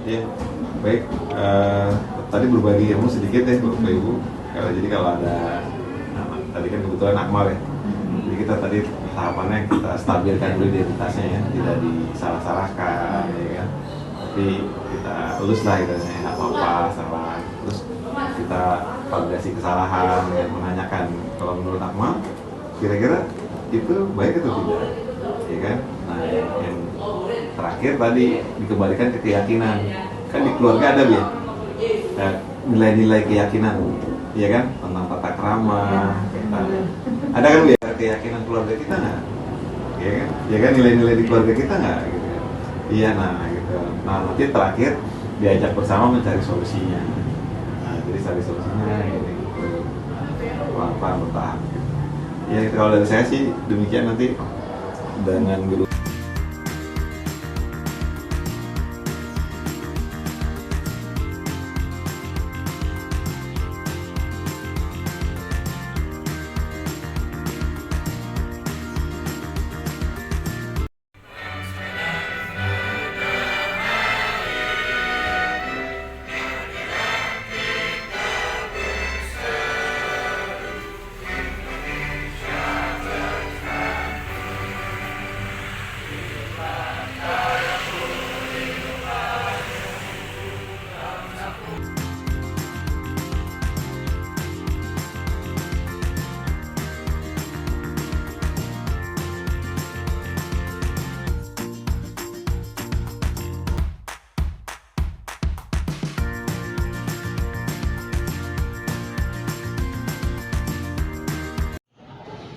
Ya, baik. Tadi berbagi ilmu sedikit ya, Bapak Ibu. Jadi kalau ada, tadi kan kebetulan Akmal ya. Jadi kita tadi tahapannya kita stabilkan dulu identitasnya ya, tidak disalah-salahkan, ya kan. Tapi kita lulus lah gitu, nggak apa-apa salah. Terus kita validasi kesalahan dengan menanyakan kalau menurut Akmal, kira-kira itu baik atau tidak, ya kan? Nah, yang terakhir tadi dikembalikan ke keyakinan. Kan di keluarga ada ya, nilai-nilai keyakinan, ya kan, tentang tata krama, tentang ada kan ya keyakinan keluarga kita nggak, ya kan nilai-nilai di keluarga kita nggak, gitu kan? Iya, nah gitu. Nah nanti terakhir diajak bersama mencari solusinya. Nah jadi cari solusinya ini gitu, pelan-pelan bertahap. Gitu. Ya itu kalau dari saya sih demikian nanti dengan guru.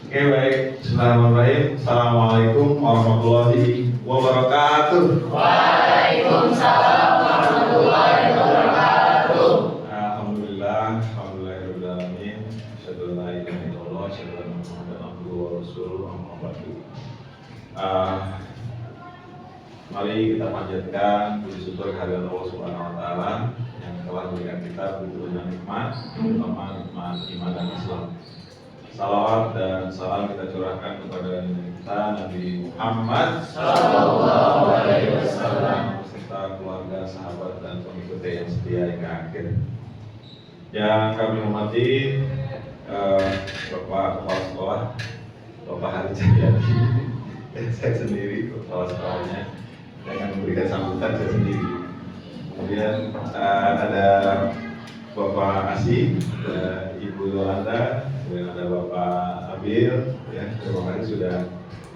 Oke, baik. Bismillahirrahmanirrahim. Assalamualaikum warahmatullahi wabarakatuh. Waalaikumsalam warahmatullahi wabarakatuh. Alhamdulillah, alhamdulillahirabbil alamin. Asyhadu an la ilaha illallah, asyhadu anna Muhammadan abduhu wa rasuluh. Amma ba'du. Mari kita panjatkan puji syukur kehadirat Allah Subhanahu wa taala yang telah memberikan kita begitu banyak nikmat, terutama nikmat iman dan Islam. Salawat dan salam kita curahkan kepada kita Nabi Muhammad Sallallahu Alaihi Wasallam beserta keluarga, sahabat dan pengikutnya yang setia hingga akhir. Yang kami hormati Bapak Kepala Sekolah, Bapak Hari Cahyadi, dan saya sendiri kepala sekolahnya dengan memberikan sambutan saya sendiri. Kemudian ada Bapak Asi, ada Ibu Yolanda, dan ada Bapak Abil, ya, terima kasih sudah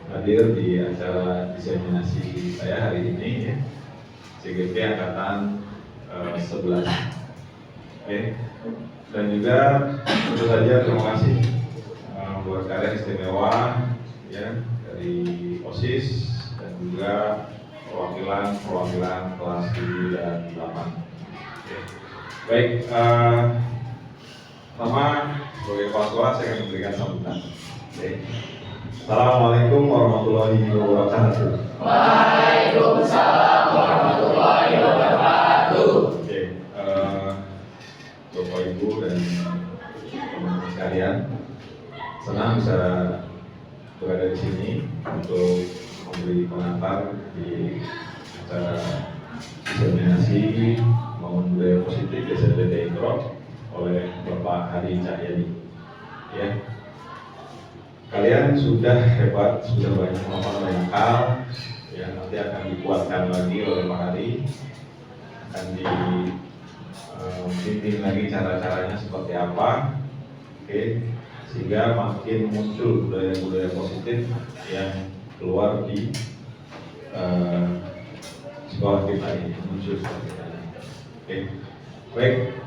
hadir di acara diseminasi saya hari ini, ya. CGP Angkatan 11. Oke. Dan juga tentu saja terima kasih buat kalian istimewa, ya, dari OSIS dan juga perwakilan kelas 7 dan 8. Oke. Baik, pertama sebagai kepala sekolah saya akan memberikan sambutan. Oke. Assalamualaikum warahmatullahi wabarakatuh. Waalaikumsalam warahmatullahi wabarakatuh. Oke, Bapak Ibu dan teman-teman sekalian, senang bisa berada di sini untuk memberi pengantar di acara diseminasi membangun budaya positif SMP Indro oleh Bapak Hari Cahyadi. Ya, kalian sudah hebat, sudah banyak melakukan banyak hal, ya, nanti akan dikuatkan lagi oleh Pak Hari, akan dibimbing lagi cara-caranya seperti apa, oke, sehingga makin muncul budaya-budaya positif yang keluar di sekolah kita ini, muncul seperti ini. Oke. Baik,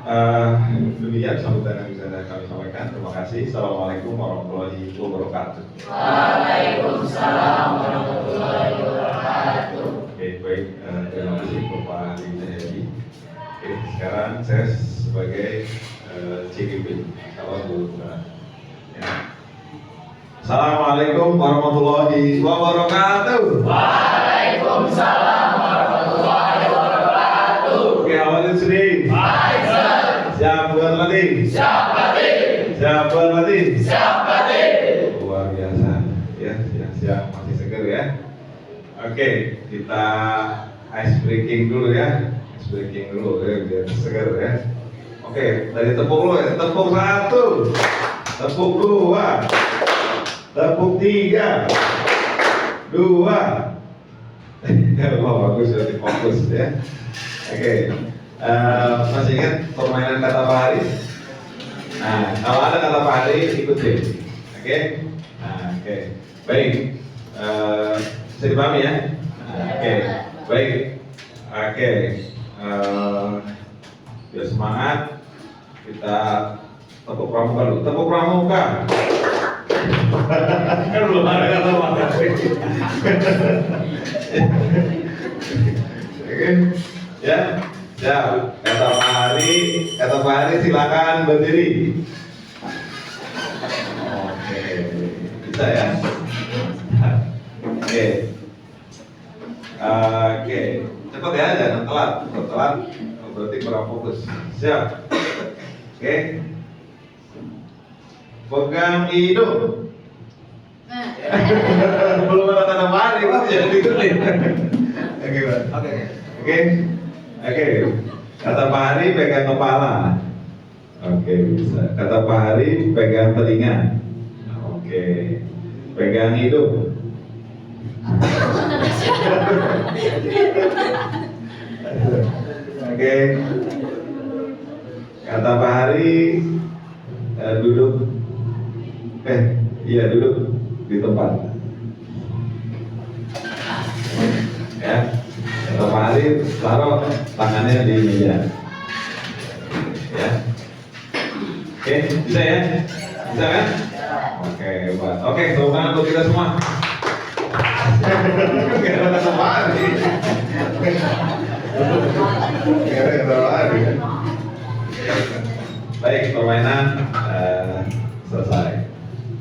demikian sambutan yang bisa kami sampaikan. Terima kasih. Assalamualaikum warahmatullahi wabarakatuh. Waalaikumsalam warahmatullahi wabarakatuh. Oke, baik. Terima kasih Bapak Hari Cahyadi. Oke, sekarang saya sebagai CGP. Ya. Assalamualaikum warahmatullahi wabarakatuh. Waalaikumsalam warahmatullahi wabarakatuh. Oke, awalin sini. Siap buat latih. Siap Patih. Siap buat latih. Siap Patih. Luar biasa, ya, siap masih seger ya. Oke, kita ice breaking dulu ya. ice breaking dulu ya, biar segar ya. Oke, dari tepuk dulu ya. Tepuk 1, tepuk 2, tepuk 3, 2. Oh, bagus, jadi fokus ya. Oke, masih ingat permainan kata Pak Hari? Nah, kalau ada kata Pak Hari, ikutin. Oke? Nah, oke. Baik, bisa dipahami ya? Nah, oke, baik. Oke, biar semangat, kita tepuk pramuka dulu. Tepuk pramuka. Kan belum ada kata Pak Hari. Oke, ya, ya. Kata Pak Hari silakan berdiri. Oke, bisa ya. Oke, oke, cepat ya, jangan telat. Kalau telat, berarti kurang fokus. Siap. Oke, pegang hidung. Belum ada tanda Pak Hari, jangan diikutin. Oke, Pak. Oke. Kata Pak Hari pegang kepala. Oke, bisa. Kata Pak Hari pegang telinga. Oke. Pegang hidung. Oke. Kata Pak Hari duduk. Iya, duduk di tempat. Ya. Kata Pak Hari taruh tangannya di meja. Ya. Oke, bisa ya? Bisa kan? Oke, Pak. Oke, tepuk tangan untuk kita semua. Gak ada kata Pak Hari. Gak ada kata Pak Hari. Baik, permainan selesai.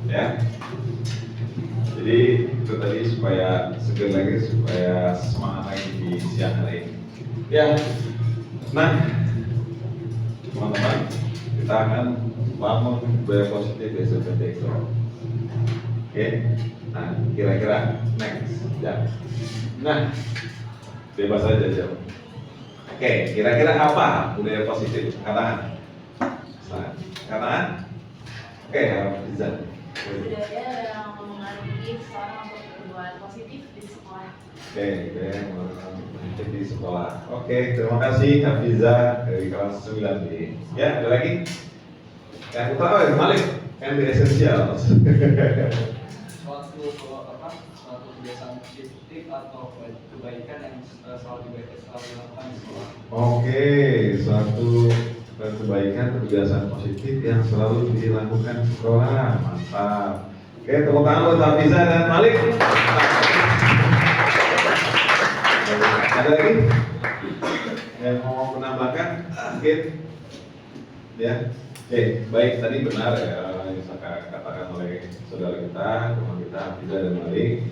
Ya. Jadi itu tadi supaya seger lagi, supaya semangat lagi di siang hari ini. Ya, nah teman-teman, kita akan bangun budaya positif di SMP itu. Oke, nah kira-kira next ya. Nah, bebas aja jawab. Oke, kira-kira apa budaya positif? Katakan. Katakan. Oke, Bisa. Budaya yang mengajarkan seorang untuk berbuat positif di sekolah. Oke, positif di sekolah. Oke, terima kasih Hafiza dari kelas 9B. Ya, ada lagi? Yang utama Malik, yang di esensial. Suatu kebiasaan positif atau kebaikan yang selalu dilakukan di sekolah. Oke, suatu kebaikan kebiasaan positif yang selalu dilakukan di sekolah. Mantap. Oke, tepuk tangan buat Hafiza dan Malik. Ada lagi yang mau menambahkan? Mungkin ya. Oke, baik, tadi benar ya yang saya katakan oleh saudara kita, teman kita Hafiza dan Malik.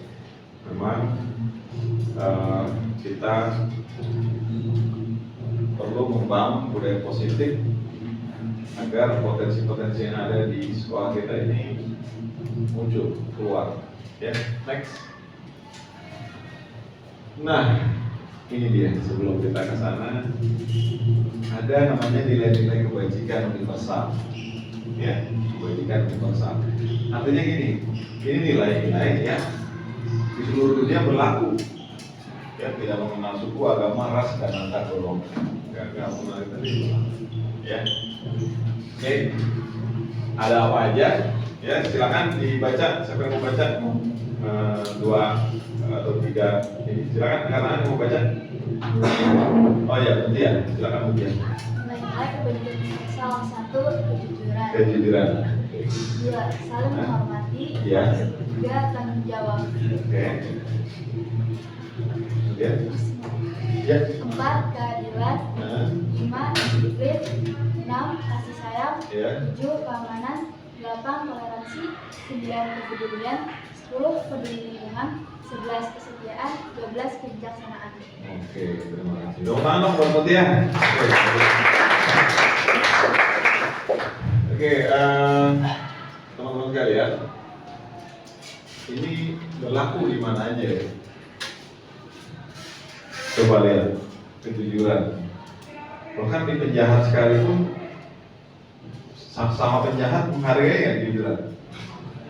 Memang kita perlu membangun budaya positif agar potensi-potensi yang ada di sekolah kita ini muncul keluar. Ya, next. Nah, ini dia, sebelum kita ke sana ada namanya nilai-nilai kebajikan universal. Ya, kebajikan universal. Artinya gini, ini nilai-nilai ya di seluruh dunia berlaku. Ya, tidak mengenal suku, agama, ras, dan antar golongan. Gak mengenal itu. Ya. Oke. Ada apa aja? Ya, silakan dibaca. Siapa yang mau baca? Dua atau tiga. Silakan, karena yang mau baca. Oh ya, nanti ya. Silakan Mutia. Nilai kebajikan universal 1, kejujuran. Kejujuran. 2, saling menghormati. Ya. 3, tanggung jawab. Oke. Kemudian. Ya. 4, keadilan. Nah. 5, disiplin. 6, kasih sayang. Ya. 7, keamanan. 8, toleransi. 9, kepedulian. 10, peduli lingkungan. 11, kesetiaan. 12, kebijaksanaan. Oke, terima kasih. Tepuk tangan dong buat Mutia. Oke, teman-teman sekalian, ini berlaku di mana aja ya? Coba lihat, kejujuran. Bahkan di penjahat sekalipun sama penjahat menghargai ya jujuran.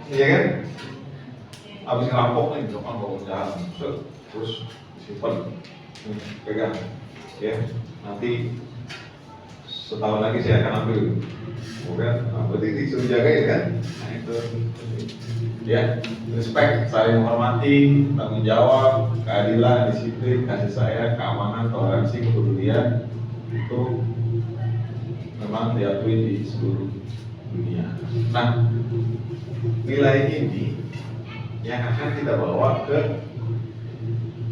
Iya kan? Abis ngerampok nih, misalkan bawa penjahat, terus simpan, pegang, ya. Nanti setahun lagi saya akan ambil, bukan? Nah, berarti disuruh jagain kan? Nah itu, ya, respect, saling menghormati, tanggung jawab, keadilan, disiplin, kasih sayang, keamanan, toleransi, kepedulian itu memang diakui di seluruh dunia. Nah, nilai ini yang akan kita bawa ke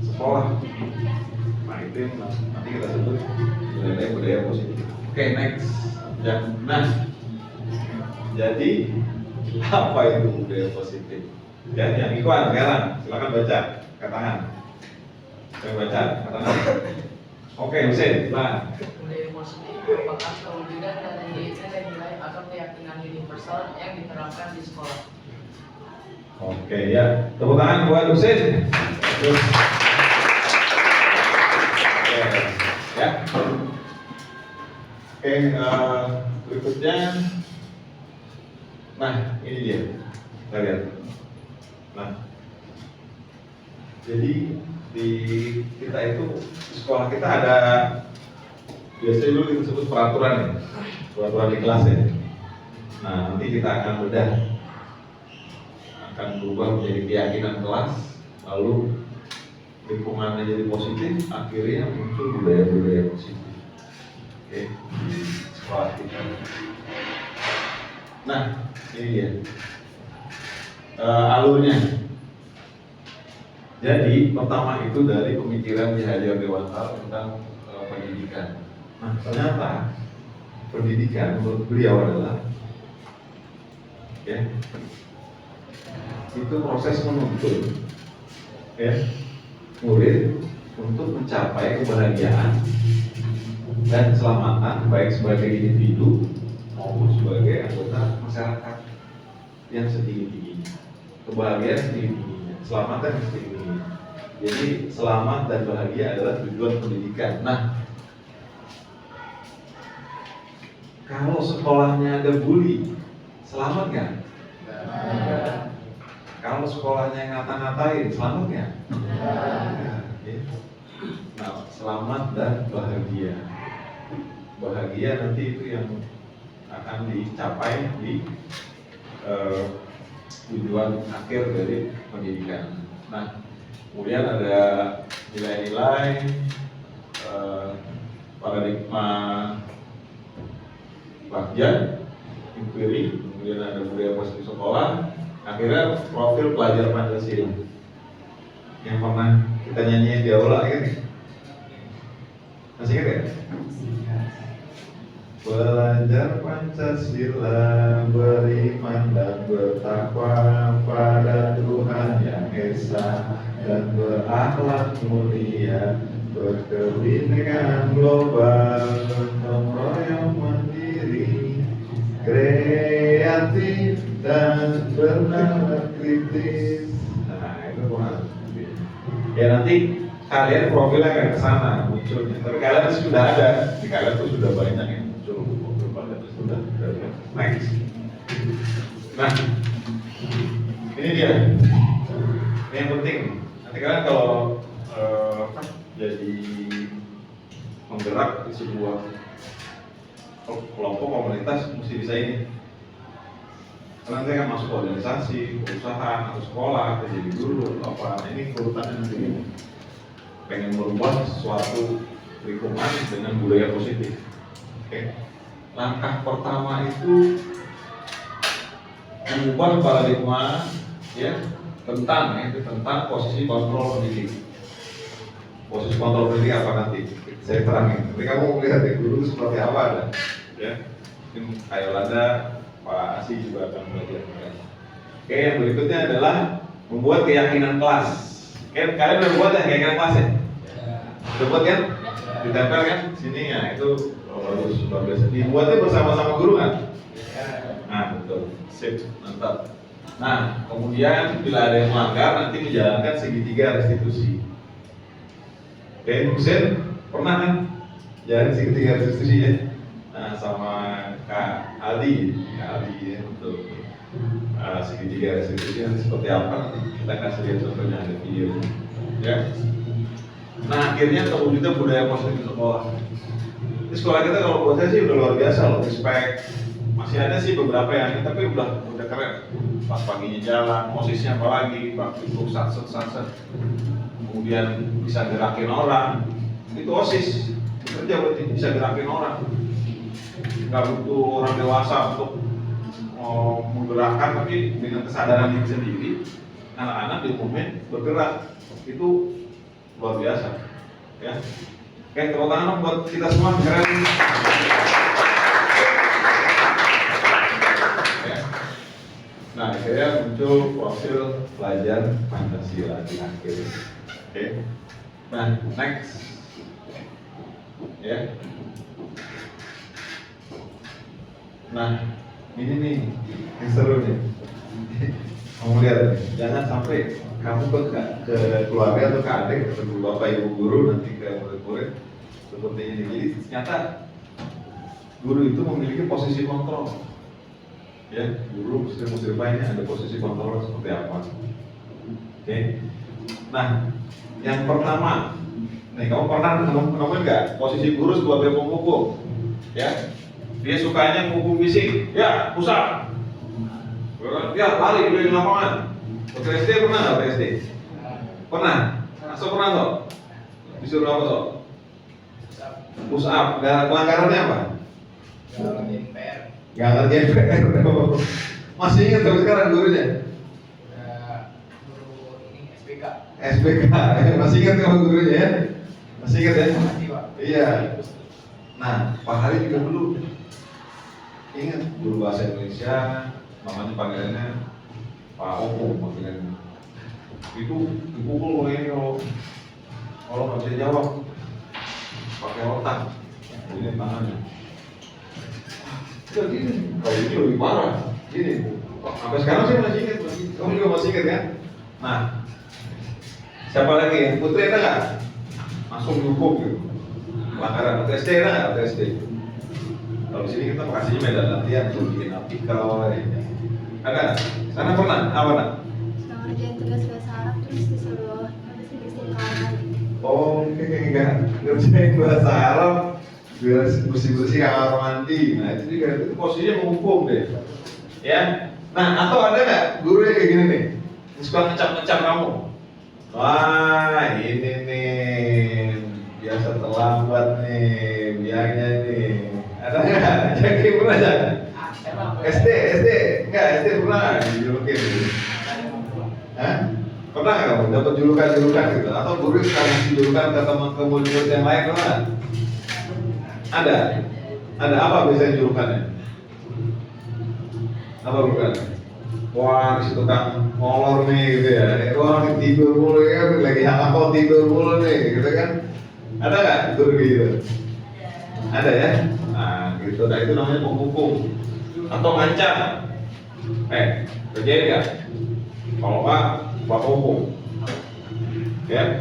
sekolah. Nah itu yang nanti kita sebut nilai budaya positif. Oke, next. Nah, jadi apa itu budaya positif? Ya, yang Ikhwan sekarang silakan baca katakan. Saya baca katakan. Oke, Husein. Nah, Budaya positif merupakan kewujudan dari nilai-nilai atau keyakinan universal yang diterapkan di sekolah. oke ya. Tepuk tangan buat Husein. Terus. Oke, ya. Oke, berikutnya. Nah, ini dia. Kita lihat. Nah, jadi di kita itu di sekolah kita ada biasanya dulu kita sebut peraturan ya, peraturan di kelas ya. Nah, nanti kita akan bedah, akan berubah menjadi keyakinan kelas, lalu lingkungannya jadi positif, akhirnya muncul budaya-budaya positif. Oke, di sekolah kita. Nah, ini dia alurnya. Jadi pertama itu dari pemikiran Ki Hajar Dewantara tentang pendidikan. Nah, ternyata pendidikan menurut beliau adalah ya, itu proses menuntun ya, murid untuk mencapai kebahagiaan dan keselamatan baik sebagai individu maupun sebagai anggota masyarakat yang setinggi-tingginya. Kebahagiaan setinggi-tingginya, keselamatan setinggi-tingginya. Jadi selamat dan bahagia adalah tujuan pendidikan. Nah, kalau sekolahnya ada bully, selamat nggak? Kalau sekolahnya ngata-ngatain, selamat nggak? Nah, selamat dan bahagia. Bahagia nanti itu yang akan dicapai di tujuan akhir dari pendidikan. Nah, kemudian ada nilai-nilai paradigma Bagja, inquiry, kemudian ada budaya positif sekolah, akhirnya profil pelajar Pancasila yang pernah kita nyanyiin di aula kan? Masih ingat ya? Belajar Pancasila, beriman dan bertakwa pada Tuhan yang Esa, dan berakhlak mulia, berkebinekaan global, gotong royong mandiri, kreatif dan bernalar kritis. Nah, itu kurang. Ya nanti kalian profilnya akan ke sana munculnya. Tapi kalian sudah ada, di kalian tuh sudah banyak yang muncul profil pada sudah. Next. Nah, ini dia. Ini yang penting. Nanti kalian kalau jadi menggerak di sebuah kelompok komunitas mesti bisa ini. Karena nanti kan masuk organisasi, perusahaan, atau sekolah, atau jadi guru, atau apa. Nah, ini urutannya nanti ini. Pengen merubah suatu lingkungan dengan budaya positif. Oke. Langkah pertama itu mengubah paradigma ya tentang posisi kontrol pendidik. Posisi kontrol pendidik apa nanti? Saya terangin. Nanti kamu melihat ya guru seperti apa ada. Ya. Mungkin kayak ada Pak Asi juga akan belajar. Oke, yang berikutnya adalah membuat keyakinan kelas. Kalian udah buat ya keyakinan kelas ya? Udah buat kan? Ditempel kan? Sini ya, itu bagus, luar biasa. Dibuatnya bersama-sama guru kan? Nah, betul. Sip, mantap. Nah, kemudian bila ada yang melanggar, nanti menjalankan segitiga restitusi. Oke, Husein, pernah kan? Jangan segitiga diskusi ya. Nah, sama Kak Aldi ya untuk segitiga restitusi nanti seperti apa kita kasih lihat contohnya ada video ya. Nah akhirnya terwujudnya budaya positif di sekolah. Di sekolah kita kalau buat saya sih udah luar biasa loh, respect. Masih ada sih beberapa yang ini tapi udah keren. Pas paginya jalan, posisinya apalagi, duduk satset, kemudian bisa gerakin orang. Itu OSIS kerja berarti bisa gerakin orang. Nggak butuh orang dewasa untuk menggerakkan, tapi dengan kesadaran diri sendiri anak-anak diumumin bergerak itu luar biasa ya. Oke, tepuk tangan buat kita semua, keren ya. Nah akhirnya muncul profil pelajar Pancasila di akhir. Oke, nah next ya. Nah, ini nih yang seru nih. Kamu lihat nih, jangan sampai kamu ke keluarga atau ke adik atau ke bapak ibu guru nanti ke murid-murid seperti ini. Jadi ternyata guru itu memiliki posisi kontrol. Ya, guru muslim lainnya ada posisi kontrol seperti apa. Oke. Nah, yang pertama, nih kamu pernah nemuin nggak posisi guru sebagai pemukul? Ya. Dia sukanya menghukum fisik, ya pusat, ya lari keliling lapangan. Waktu SD pernah nggak? SD pernah. Masa pernah toh? Disuruh apa toh? Push up. Pelanggarannya apa? Gak ngerjain PR. Gak ngerjain PR. Masih ingat sampai sekarang gurunya? Guru ini SPK. SPK. Masih ingat kamu gurunya ya? Masih ingat ya? Masih Pak. Iya. Nah, Pak Hari juga dulu ingat guru bahasa Indonesia, namanya panggilannya Pak Opo panggilannya. Itu dipukul ini kalau nggak bisa jawab pakai otak, ini tangannya. Udah gini, kalau ini lebih parah, gini. Sampai sekarang saya masih ingat, kamu juga masih ingat kan? Nah, siapa lagi? Putri ada nggak? Langsung dihukum gitu. Pelanggaran atau SD ada nggak? Atau SD? Kalau di sini kita kasihnya medan latihan tuh bikin artikel ini. Ada? Sana pernah? Apa nak? Suka ngerjain tugas bahasa Arab terus disuruh nulis di istiqamah. Oh, enggak ngerjain bahasa Arab, bersih-bersih kamar mandi. Nah itu juga itu posisinya menghukum deh. Ya. Nah atau ada nggak guru yang kayak gini nih? Suka ngecap-ngecap kamu. Wah ini nih biasa terlambat nih, biangnya nih. Ada nggak? Jadi pernah jangan? SD enggak SD pernah dijulukin gitu. Hah? Pernah nggak kamu dapat julukan gitu? Atau guru kasih julukan ke teman ke murid yang lain pernah? Ada apa biasanya julukannya? Apa julukannya? Wah, di situ kan molor nih gitu ya. Wah, tidur mulu ya, lagi apa tidur mulu nih, gitu kan? Ada nggak guru gitu? Ada ya? Nah, gitu. Nah itu namanya penghukum atau ngancam. Kerjain nggak? Kalau nggak, bapak hukum. Ya,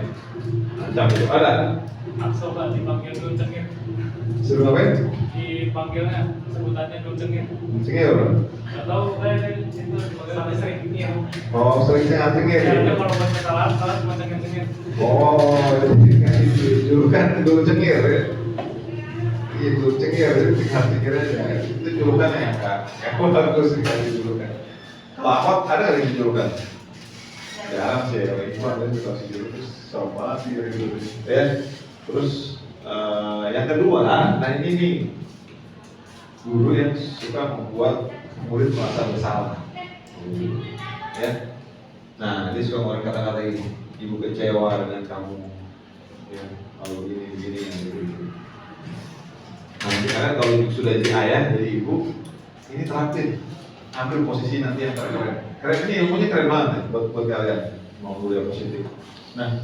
ngancam itu ada. Coba dipanggil dulu cengir. Suruh ngapain? Dipanggilnya sebutannya dulu cengir. Cengir. Gak tau kayak itu sampai sering cengir. Oh, sering cengir. Ya kalau baca salah cuma cengir. Oh, jadi kasih julukan dulu cengir ya? Iya dulu cengir, jadi cengir aja. Itu julukan ya kak. Aku harus dikasih julukan. Lakot ada nggak yang julukan? Jarang sih, kalau itu ada yang dikasih julukan. Sama sih dari dulu. Ya, terus yang kedua, nah ini nih guru yang suka membuat murid merasa bersalah. Ya, nah dia suka ngomongin kata-kata ini. Ibu kecewa dengan kamu, ya, kalau gini. Nah, sekarang kalau sudah jadi ayah, jadi ibu, ini terapin, ambil posisi nanti yang keren. Keren ini ilmunya keren banget buat kalian mau kuliah positif. Nah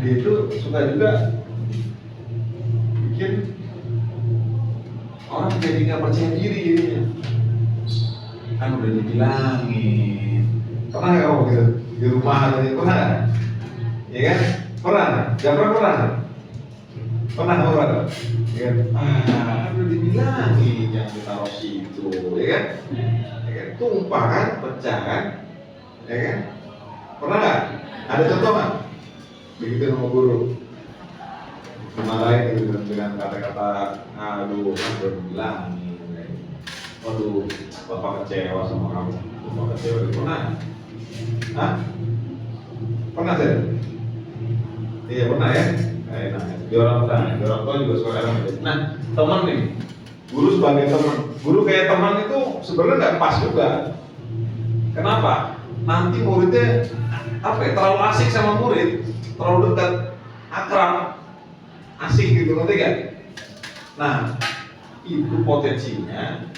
dia itu suka juga bikin orang jadi nggak percaya diri jadinya. Kan udah dibilangin, pernah nggak kamu gitu di rumah atau di pernah? Ya kan? Pernah? Gak pernah? Pernah ngobrol? Ya kan? Udah dibilangin yang ditaruh situ, ya kan? Ya kan? Tumpah kan, pecah kan? Ya kan? Pernah nggak? Ada contoh nggak? Begitu sama guru dimarahin gitu dengan kata-kata aduh kan udah dibilangin, waduh bapak kecewa sama kamu, bapak kecewa. Pernah? Hah? Pernah sih? Iya pernah ya? Nah, di orang tua juga suka kadang. Nah, teman nih, guru sebagai teman, guru kayak teman itu sebenarnya nggak pas juga. Kenapa? Nanti muridnya apa ya, terlalu asik sama murid, terlalu dekat, akrab, asik gitu, ngerti gak? Nah, itu potensinya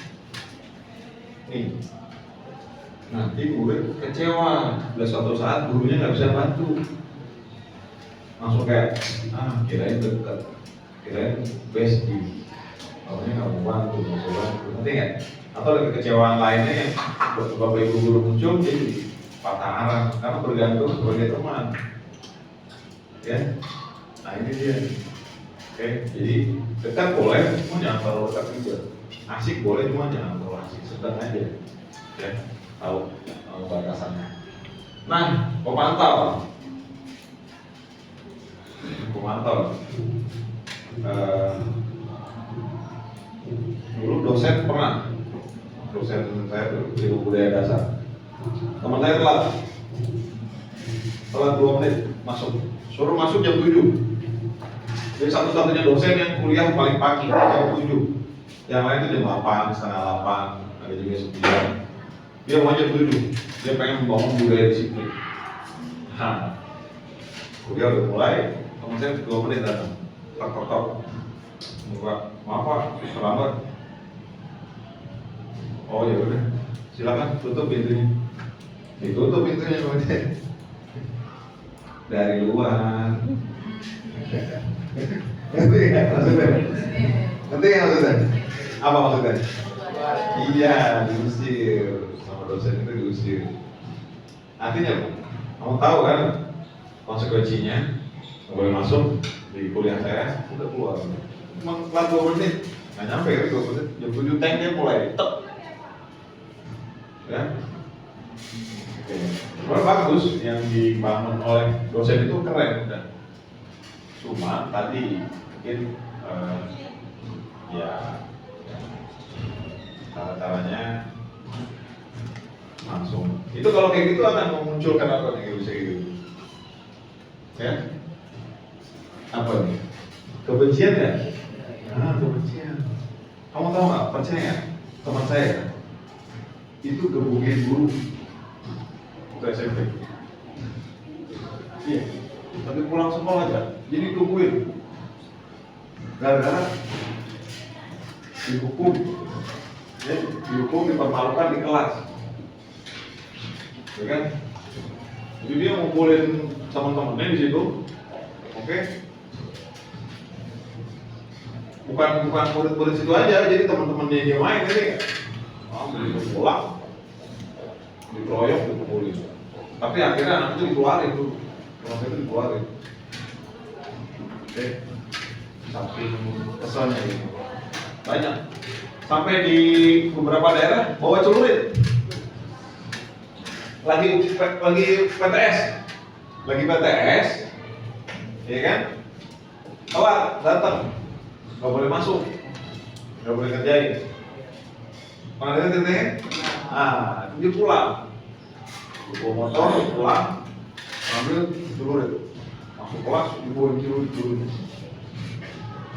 nih, nanti murid kecewa, dan suatu saat gurunya nggak bisa bantu, langsung kayak kirain dekat, kirain bestie, awalnya nggak mau bantu, ngerti gak? Atau ada kekecewaan lainnya yang bapak ibu guru muncul jadi patah arang karena bergantung sebagai teman, ya. Nah ini dia. Oke, jadi dekat boleh, cuma jangan terlalu dekat juga. Asik boleh, cuma jangan terlalu asik, sedang aja, ya. Tahu batasannya. Nah, pemantau. Dulu dosen pernah, dosen saya ilmu budaya dasar. Teman saya telat 2 menit masuk, suruh masuk jam 7. Jadi satu-satunya dosen yang kuliah paling pagi jam 7. Yang lain itu jam 8, setengah 8, ada juga 9. Dia mau jam 7. Dia pengen membangun budaya disiplin. Nah, kuliah udah mulai, teman saya 2 menit datang. Tok. Maaf Pak, terlambat. Oh ya udah, silakan tutup pintunya. Ditutup pintunya kemudian dari luar. Ngerti nggak maksudnya? Ngerti nggak maksudnya? Apa maksudnya? Iya, diusir sama dosen itu diusir. Artinya, kamu tahu kan konsekuensinya? Nggak boleh masuk di kuliah saya, udah keluar. Cuma telat 2 menit, nggak nyampe kan 2 menit. Jam 7 tanknya mulai tek. Ya. Oke. Cuma bagus yang dibangun oleh dosen itu keren udah. Cuma tadi mungkin ya cara-caranya langsung. Itu kalau kayak gitu akan memunculkan apa nih bisa gitu? Ya? Apa nih? Kebencian ya? Kebencian. Kamu tahu nggak? Percaya? Teman saya itu gebukin guru waktu SMP. Iya. Tapi pulang sekolah aja, jadi tungguin. Gara-gara dihukum, ya, dipermalukan di kelas, ya kan? Jadi dia ngumpulin teman-temannya di situ, oke? Bukan murid-murid situ aja, jadi teman-temannya dia main, jadi beli pulang, dikeroyok, dikumpulin. Tapi akhirnya anak itu dikeluarin tuh. Kalau itu dikeluarin, oke, saking kesannya ini banyak. Sampai di beberapa daerah bawa celurit, lagi PTS, ya kan? Telat datang, nggak boleh masuk, nggak boleh kerjain. Mana ada titiknya? Dia pulang, bawa motor pulang. Ambil celurit, masuk kelas, dibawa celurit.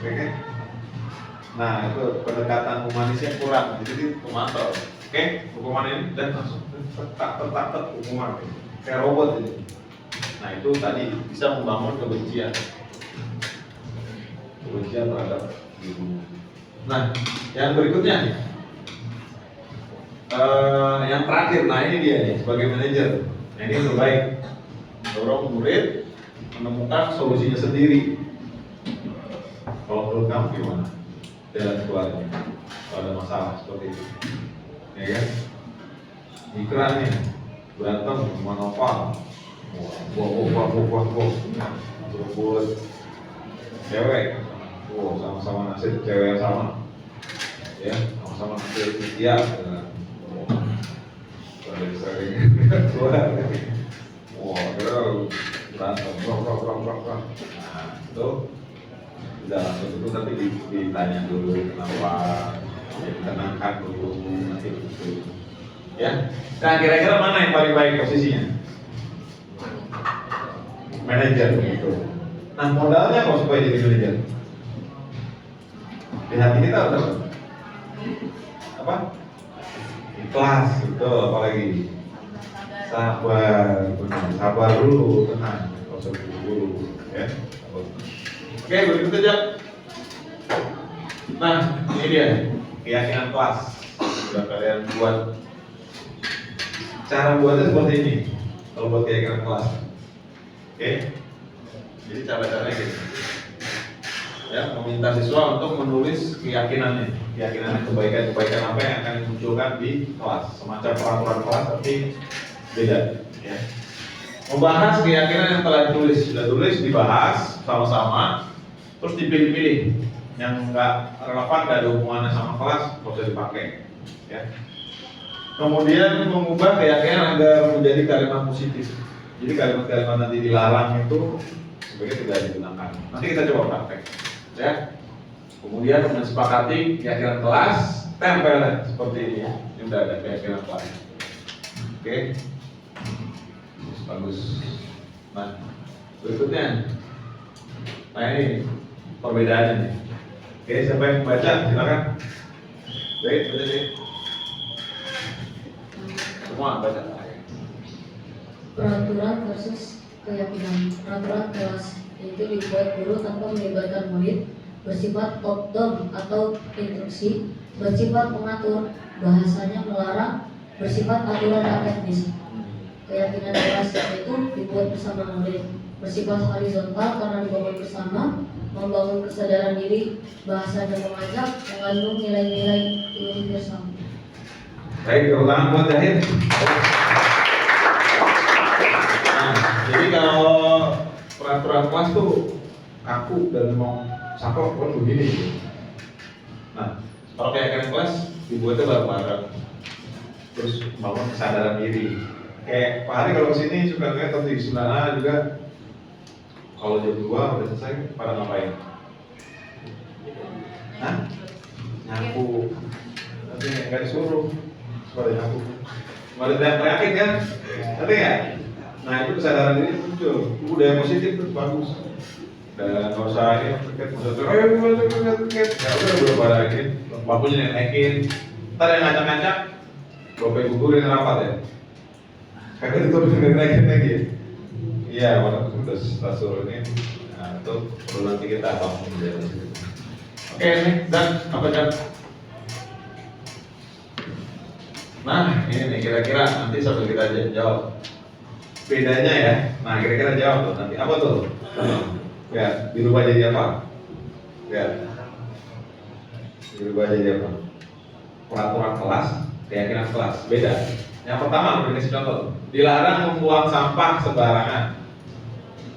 Oke? Nah, itu pendekatan humanisnya kurang, jadi pemantau. Oke? Hukuman ini dan langsung tak hukuman ini. Kayak robot ini. Nah, itu tadi bisa membangun kebencian terhadap guru. Nah, yang berikutnya yang terakhir, nah ini dia nih sebagai manajer. Nah, ini yang terbaik. Dorong murid menemukan solusinya sendiri. Kalau menurut kamu gimana? Jalan keluarnya kalau ada masalah seperti itu, ya kan? Ikran nih berantem sama Nopal, buat cewek sama Wow, sama-sama nasib cewek yang sama. Ya, sama-sama nasib setia. Sering keluar. Wow, kira berantem, bro. Nah, itu udah langsung itu nanti ditanya dulu kenapa, ya ditenangkan dulu nanti itu. Ya, nah kira-kira mana yang paling baik posisinya? Manajer gitu. Nah modalnya apa supaya jadi manajer? Di hati kita ada apa? Ikhlas itu, apalagi sabar, benar. Sabar dulu, tenang, nggak usah buru-buru, ya. Oke, begitu saja. Nah, ini dia keyakinan kelas. Sudah kalian buat. Cara buatnya seperti ini. Kalau buat keyakinan kelas, oke. Jadi cara-caranya gitu. Ya, meminta siswa untuk menulis keyakinannya, kebaikan-kebaikan apa yang akan dimunculkan di kelas, semacam peraturan kelas tapi beda. Ya. Membahas keyakinan yang telah ditulis, sudah tulis, dibahas sama-sama, terus dipilih-pilih yang nggak relevan, nggak ada hubungannya sama kelas, nggak usah dipakai. Ya. Kemudian mengubah keyakinan agar menjadi kalimat positif. Jadi kalimat-kalimat nanti dilarang itu sebagai tidak digunakan. Nanti kita coba praktek. Ya. Kemudian mensepakati keyakinan kelas, tempel seperti ini ya. Ini sudah ada keyakinan kelas. Oke. Bagus. Nah, berikutnya. Nah ini perbedaannya nih. Oke, siapa yang membaca? Silakan. Baik, baca sih. Semua baca. Peraturan versus keyakinan. Peraturan kelas yaitu dibuat guru tanpa melibatkan murid, bersifat top down atau instruksi, bersifat mengatur, bahasanya melarang, bersifat aturan dan teknis. Keyakinan kelas itu dibuat bersama murid, bersifat horizontal karena dibangun bersama, membangun kesadaran diri, bahasanya mengajak, mengandung nilai-nilai universal. Baik, tepuk tangan buat Zahid. Nah, jadi kalau peraturan kelas tuh kaku dan mau saklek kan begini gitu. Nah, kalau keyakinan kelas dibuatnya bareng-bareng, terus bangun kesadaran diri. Kayak Pak Hari kalau kesini suka lihat tadi di sebelah juga kalau jam 2 udah selesai pada ngapain? Hah? Nyapu. Tapi nggak disuruh, pada nyapu. Ada teriakin kan? Ngerti ya? Nah itu kesadaran diri muncul. Budaya positif itu bagus. Dan nggak usah ini terkait terkait. Ya udah pada ini, bakunya naikin. Ntar yang ngacak-ngacak, bapak ibu guru yang rapat ya. Kakak itu udah naikin lagi ya? Iya, walaupun sudah suruh ini. Nah itu perlu nanti kita bangun dia. Oke nih, Dan apa Dan? Nah ini nih kira-kira nanti sambil kita jawab bedanya ya. Nah kira-kira jawab tuh nanti apa tuh? Ya dirubah jadi apa? Ya dirubah jadi apa? Peraturan kelas, keyakinan kelas beda. Yang pertama beri contoh, dilarang membuang sampah sembarangan.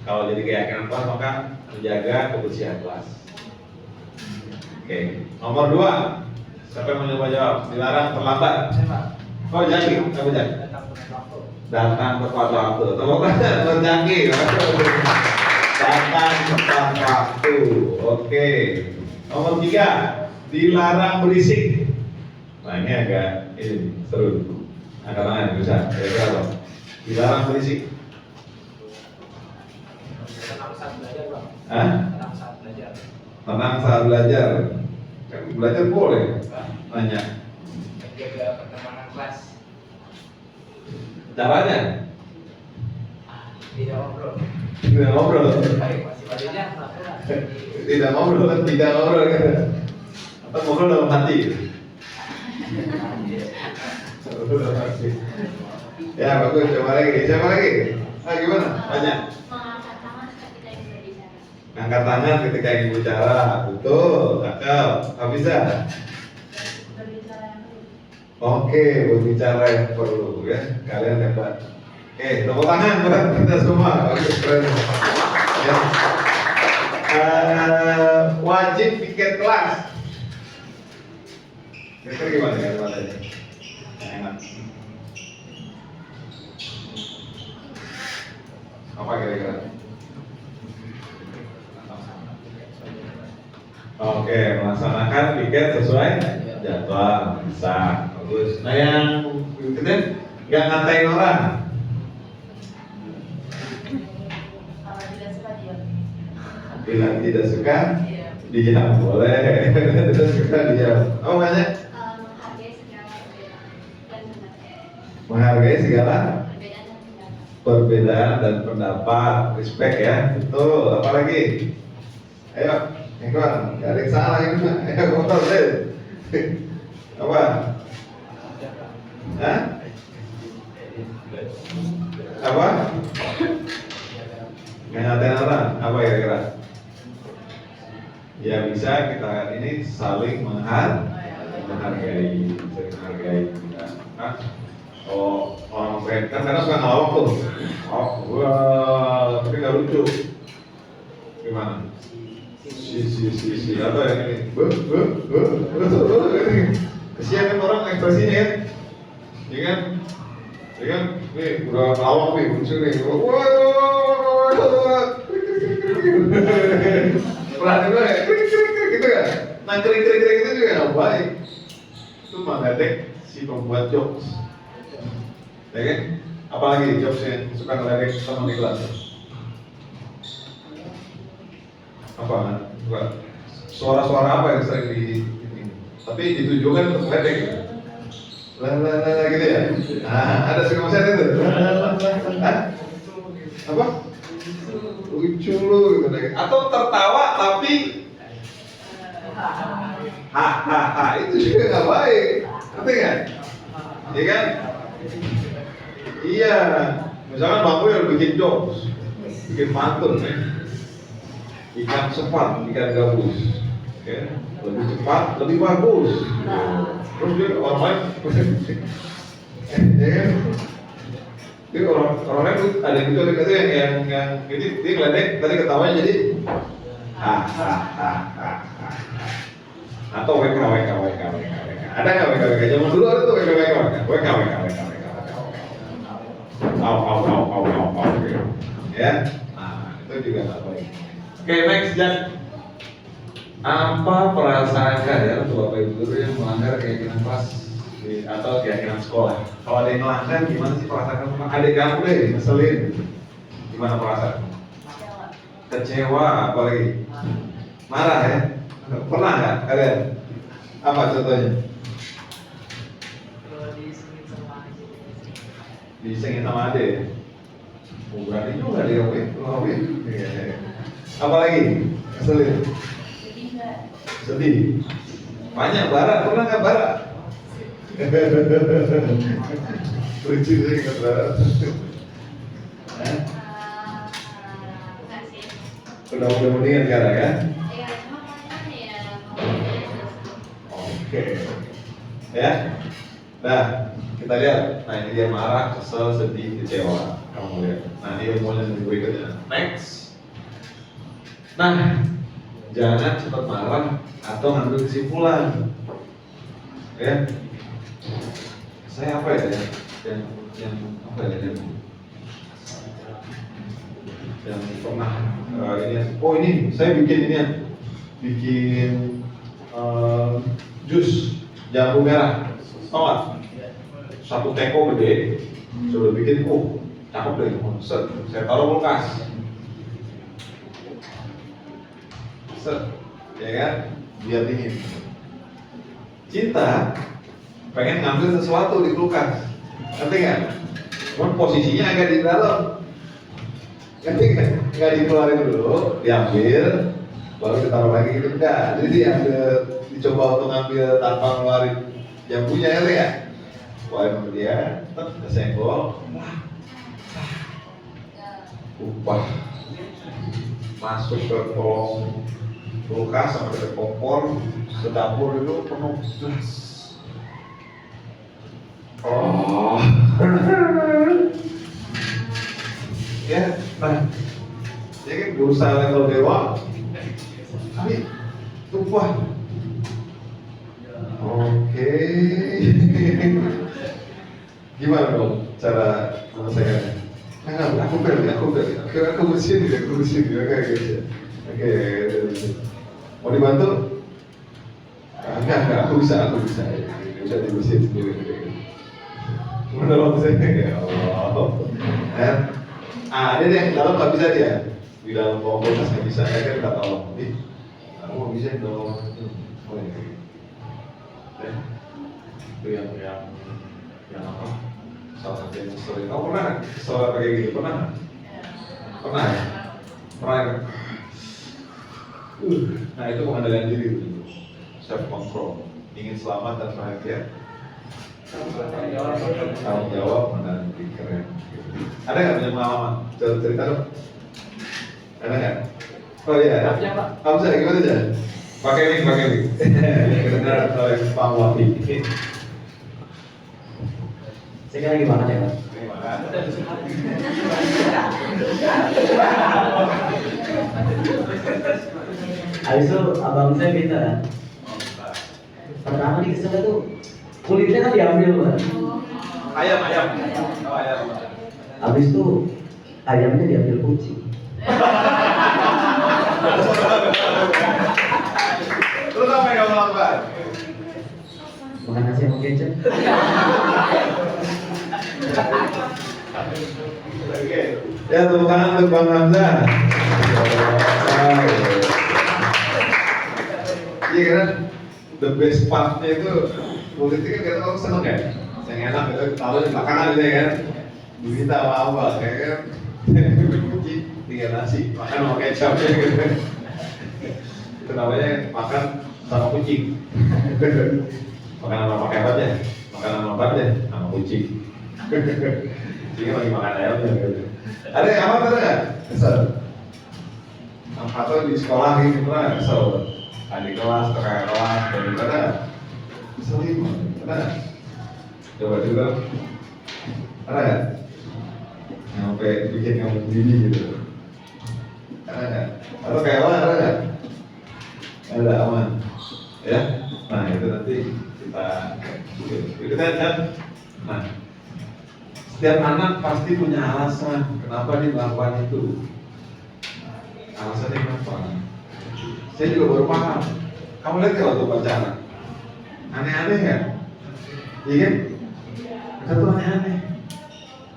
Kalau jadi keyakinan kelas maka menjaga kebersihan kelas. Oke, nomor 2, siapa yang mau coba jawab? Dilarang terlambat. Oh jangan, kamu jangan. Datang tepat waktu. Tepuk tangan buat Jaki. Datang tepat waktu. Oke. Nomor 3, dilarang berisik. Nah ini agak ini seru. Angkat tangan bisa. Kira-kira apa? Dilarang berisik. Tenang saat belajar, Bang. Hah? Tenang saat belajar. Tenang saat belajar. Kan belajar boleh. Tanya. Menjaga pertemanan kelas. Caranya? Tidak ngobrol. Tidak ngobrol. Baik, masih baliknya peraturan. Tidak ngobrol kan? Tidak ngobrol kan? Atau ngobrol dalam hati? Ngobrol dalam hati. Ya bagus, coba lagi. Siapa lagi? Ah gimana? Tanya. Mengangkat tangan ketika ingin berbicara. Angkat tangan ketika ingin bicara. Betul, cakep. Nggak bisa? Berbicara yang baik. Oke, berbicara yang perlu ya. Kalian hebat. Oke, tepuk tangan buat kita semua. Bagus, keren. Ya. Wajib wajib piket kelas. Kira-kira gimana kata-katanya? Enak. Apa kira-kira? Oke, melaksanakan piket sesuai jadwal. Bisa, bagus. Nah yang berikutnya nggak ngatain orang. Kalau tidak suka diam. Bila tidak suka, Iya. diam boleh. Tidak suka diam. Oh banyak. Menghargai segala perbedaan Menghargai segala perbedaan dan pendapat. perbedaan dan pendapat, respect ya, betul. Apalagi? Ayo, Engkon, gak ada yang salah ini mah. Ayo, ngobrol deh. Apa? Hah? Apa? Nggak ngatain orang, apa kira-kira? Ya bisa kita ini saling menghargai, saling menghargai. Nah, oh orang friend kan kadang suka ngelawak tuh, oh wah tapi nggak lucu. Gimana? Si atau yang ini, ini kesian kan orang ekspresinya kan, ya kan? Ya kan? Nih udah ngelawak nih, lucu nih, wah, perhatian gue ya, gitu kan? Nah kering itu juga nggak baik. Itu mengedek si pembuat jokes. Ya kan? Apalagi jokes yang suka ngeledek sama di kelas. Apa? Suara-suara apa yang sering di ini? Tapi ditujukan untuk ngeledek. Lah gitu ya. Nah, ada suka konser itu. Hah? Apa? Lucu lu gitu. Atau tertawa tapi hahaha itu juga nggak baik. Ngerti nggak? Iya kan? Iya, misalkan Bang yang bikin jokes, bikin pantun ya. Ikan cepat, ikan gabus, ya. Lebih cepat, lebih bagus. Terus dia orang lain, ya kan? Jadi orang lain ada yang gitu yang jadi dia ngeledek, tadi ketawanya jadi hahaha. Atau WK. Ada nggak WK? Zaman dulu ada tuh WK. Au. Ya, nah itu juga nggak baik. Oke, next Jack. Apa perasaan kalian untuk Bapak Ibu guru yang melanggar keyakinan kelas atau keyakinan sekolah? Kalau ada yang melanggar, gimana sih perasaan kamu? Ada kamu deh, ngeselin. Gimana perasaan? Kecewa, apalagi? Marah ya? Pernah nggak kalian? Apa contohnya? Kalau disengit sama aja. Disengit sama ade. Oh, berani juga dia, oke? Apalagi? Ngeselin? Jadi nggak. Sedih? Banyak bara, pernah nggak bara? Lucu sih ingat bara. Enggak sih. Udah mendingan sekarang ya? Ya, cuma kan ya Oke. Ya. Nah, kita lihat. Nah, ini dia marah, kesel, sedih, kecewa. Kamu lihat. Nah, ini ilmunya berikutnya. Next. Nah, jangan cepat marah atau ngambil kesimpulan. Ya. Saya apa ya? Yang apa ya? Yang pernah ini saya bikin ini ya. Bikin jus jambu merah. Tahu nggak? Satu teko gede, sudah bikin, cakep deh, set, saya taruh kulkas, set, ya kan, biar dingin. Cinta pengen ngambil sesuatu di kulkas, ngerti nggak? Cuman posisinya agak di dalam, ngerti nggak? Nggak dikeluarin dulu, diambil, baru ditaruh lagi gitu enggak. Jadi dicoba untuk ngambil tanpa ngeluarin jambunya, ngerti nggak? Keluarin dia, kesenggol, upah, masuk ke kolong kulkas sampai ke kompor, sedapur itu penuh gas. Oh, ya, nah, jadi berusaha level dewa, tapi Tumpah. Oke. Gimana dong cara menyelesaikannya? Enggak, aku bersihin, kayak gitu. Oke. Mau dibantu? Enggak, aku bisa. Bisa dibersihin sendiri. Menolong saya, ya Allah. Ada yang dalam nggak bisa dia. Di dalam komunitas nggak bisa, saya kan nggak tolong. Aku mau bisa dong. Oh ini. Itu yang apa? Salah satu yang sering. Kamu pernah soal kayak gitu? Pernah? Pernah ya? Pernah ya? Nah itu pengendalian diri, self control. Ingin selamat dan bahagia. Tanggung jawab mengenai keren. Ada nggak punya pengalaman? Cerita dong. Ada nggak? Oh iya. Kamu bisa gimana aja? Pakai mic. Kedengaran oleh Pak Wafi. Saya kira gimana ya, Pak? Habis itu abang saya minta kan. Pertama di kesana tuh kulitnya kan diambil, Pak. Ayam. Oh, ayam. Habis itu ayamnya diambil kucing. Terus apa yang kamu lakukan? Makan nasi sama kecap. Oke. Ya, tepuk tangan untuk Bang Hamzah. Iya kan, the best part-nya itu politik kan kita orang seneng kan, yang enak itu tahu di belakangan gitu kan, berita apa kayak kan, kucing tinggal nasi, makan sama kecap gitu. Itu namanya makan sama kucing. Makan sama pakai apa ya? Makan sama apa ya? Sama kucing. Kucing lagi makan ayamnya gitu. Ada yang apa tuh nggak? Kesel. Atau di sekolah gitu pernah kesel. Adik kelas, kakak kelas, dari mana? Keselin, mana? Coba juga. Ada nggak? Sampai bikin kamu sendiri gitu. Ada nggak? Atau kayak apa? Ada nggak? Ada aman. Ya, nah itu nanti kita kan. Nah, setiap anak pasti punya alasan kenapa dia melakukan itu. Alasannya kenapa? Saya juga baru paham. Kamu lihat kalau tuh pacaran, aneh-aneh ya, iya kan? Kita tuh aneh-aneh.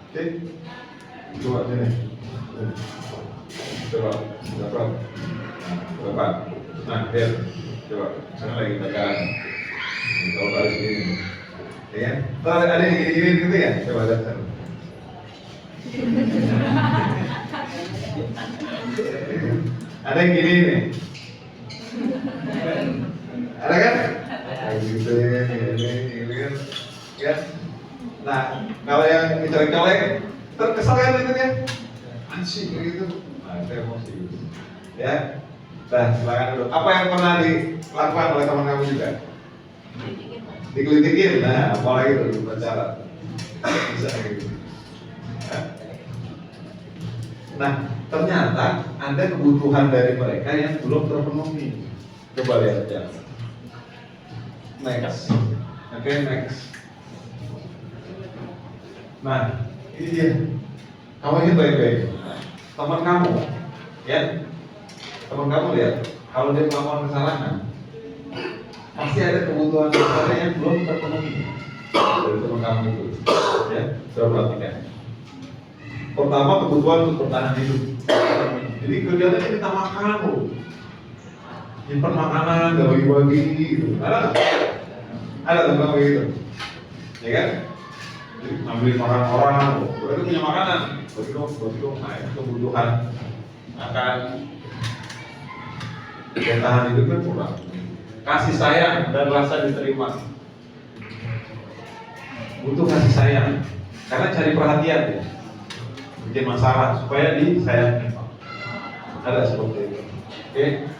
Oke, coba sini. Coba. Nah, lihat. Coba, sana lagi pacaran. Kalau balik gini, ya kan? Kalau ada yang gini gitu ya, coba lihat sana. Ada yang gini nih. Ada kan? Gitu ini kan. Ya. Nah, kalau yang dicolek-colek, terkesal kan itu ya? Anjing gitu. Nah, itu emosi. Ya. Nah, silakan dulu. Apa yang pernah dilakukan oleh teman kamu juga? Dikelitikin. Nah, apalagi itu berbicara. Bisa gitu. Nah, ternyata ada kebutuhan dari mereka yang belum terpenuhi. Coba lihat ya. Next. Oke, next. Nah, ini dia. Kamu ingat baik-baik. Teman kamu, ya. Teman kamu lihat, kalau dia melakukan kesalahan, pasti ada kebutuhan dasarnya yang belum terpenuhi dari teman kamu itu. Ya, coba perhatikan. Pertama, kebutuhan untuk bertahan hidup. Jadi kegiatannya kita makan loh. Simpan makanan, gak bagi-bagi gitu. Ada teman begitu, ya kan? Jadi ngambil makan orang, berarti punya makanan. Begitu, nah itu kebutuhan akan bertahan hidup kan kurang. Kasih sayang dan rasa diterima. Butuh kasih sayang, karena cari perhatian ya. Bikin masalah supaya disayangi. Ada seperti itu. Oke.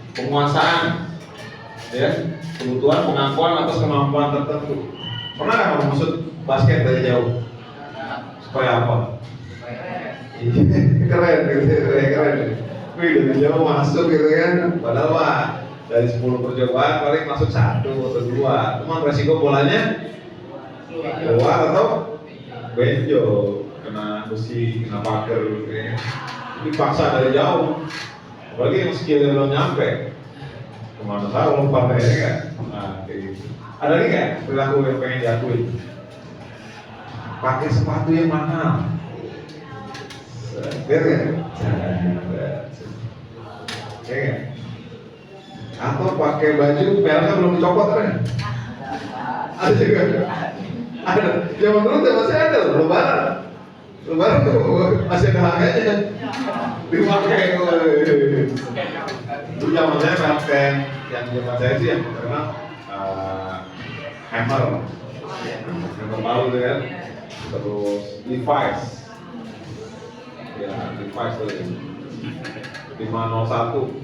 Penguasaan, ya, kebutuhan pengakuan atas kemampuan tertentu. Pernah nggak kamu maksud basket dari jauh? Supaya apa? Keren, keren. Wih, dari jauh masuk gitu kan. Padahal mah Dari 10 percobaan paling masuk 1 atau 2. Cuman resiko bolanya keluar atau benjol, kena besi, kena pagar gitu ya. Dipaksa dari jauh. Apalagi yang skillnya belum nyampe. Kemana tahu lompat ya kan? Nah, kayak gitu. Ada lagi nggak perilaku yang pengen diakuin? Pakai sepatu yang mahal. Bener ya? Ya, atau pakai baju mereknya belum dicopot kan? Ada juga. Ada. Zaman dulu tuh masih ada loh, lebaran tuh masih ada harganya. Dipakai. Dulu zaman saya pakai yang zaman saya sih yang terkenal Hammer tahu tuh kan. Terus Levi's. Ya, Levi's tuh 501.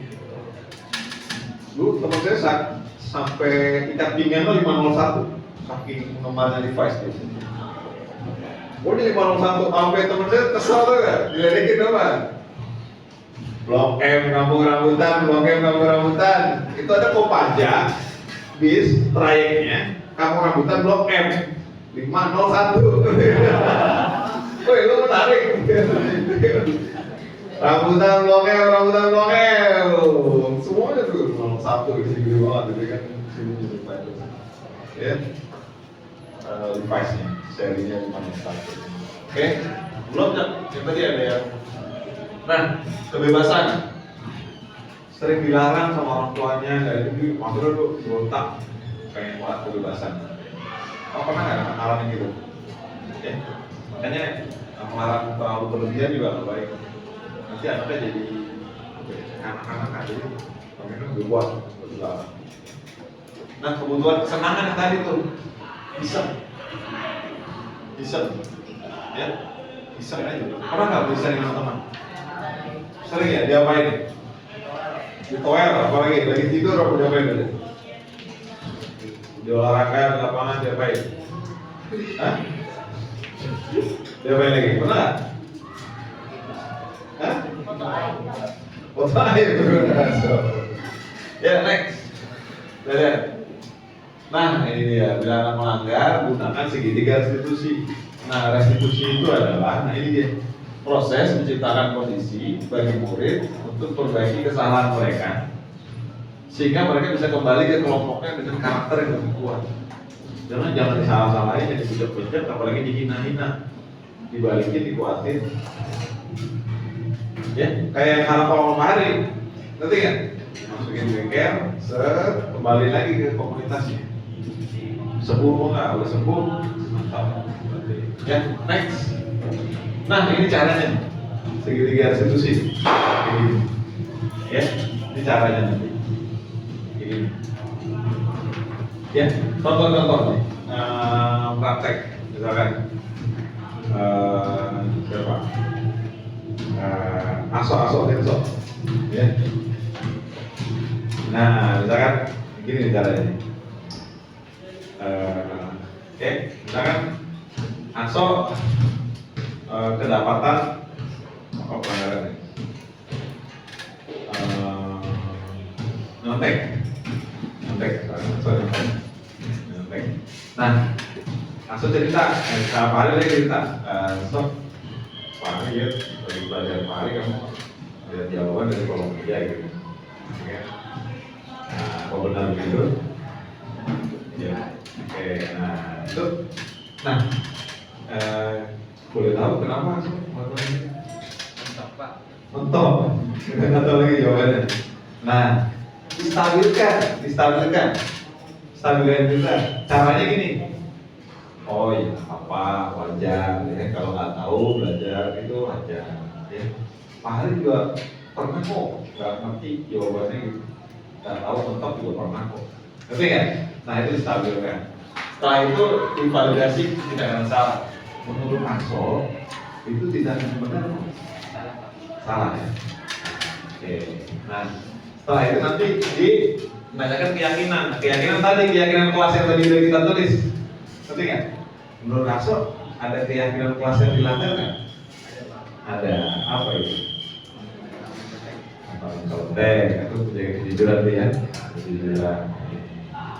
Dulu teman saya sampai ikat pinggang tuh 501, saking penggemarnya Levi's tuh. Oh ini 501, sampai teman saya kesel tuh kan, diledekin apa? Blok M kampung rambutan, Blok M kampung rambutan. Itu ada Kopaja, bis trayeknya kampung rambutan Blok M 501. Woi lu menarik. Rambutan Blok M, semuanya tuh 01 isi gede banget, jadi kan sini jadi banyak. Ya, Levi's-nya, serinya 501. Oke, belum ya? Yang tadi ada yang, nah kebebasan. Sering dilarang sama orang tuanya, dari itu maksudnya tuh berontak, pengen banget kebebasan. Oh pernah nggak ngalamin gitu? Ya, makanya melarang terlalu berlebihan juga nggak baik. Nanti anaknya jadi anak-anak aja, mereka berbuat berlarang. Nah kebutuhan kesenangan yang tadi tuh bisa, ya, bisa aja. Pernah nggak bisa dengan teman? Sering ya, diapain? Ditoel, apalagi lagi tidur apa diapain aja? Di olahraga di lapangan diapain? Hah? Diapain lagi? Pernah nggak? Hah? Foto air. Ya next. Lihat. Nah ini dia, bila anak melanggar gunakan segitiga restitusi. Nah restitusi itu adalah, nah ini dia, proses menciptakan kondisi bagi murid untuk perbaiki kesalahan mereka sehingga mereka bisa kembali ke kelompoknya dengan karakter yang lebih kuat. Jangan disalah-salahin, jadi dibujak-bujak, apalagi dihina-hina, dibalikin, dikuatin. Ya, kayak harapan malam hari, ngerti kan? Masukin bengkel, kembali lagi ke komunitasnya. Sembuh nggak? Udah sembuh, mantap. Ya, next. Nah, ini caranya. Segitiga restitusi. Ini. Ya, ini caranya nanti. Ini. Ya, contoh-contoh nih. Praktek, misalkan siapa? Asok Henso. Ya. Nah, misalkan begini caranya. Oke, misalkan Aso kedapatan apa pelanggarannya? Nyontek. Nah, Aso cerita, Pak Hari lagi cerita, Pak Hari ya, lagi belajar Pak Hari kamu ada jawaban dari kolom media gitu, ya. Nah, apa benar begitu? Ya, oke, nah itu, nah, boleh tahu kenapa Aso melakukan ini? Mentok, kita nggak tahu lagi jawabannya. Nah, distabilkan juga. Caranya gini. Oh iya, apa wajar ya, kalau nggak tahu belajar itu wajar ya. Pak Hari juga pernah kok nggak ngerti jawabannya gitu, nggak tahu mentok juga pernah kok, ngerti kan? Nah itu distabilkan. Setelah itu divalidasi, tidak ada salah. Menurut Aso itu tidak benar, salah ya. Oke, nah setelah itu nanti ditanyakan keyakinan tadi, keyakinan kelas yang tadi udah kita tulis, ngerti nggak? Menurut Aso ada keyakinan kelas yang dilanggar nggak? Ada. Apa itu? Kalau teh itu kejujuran dia ya, kejujuran.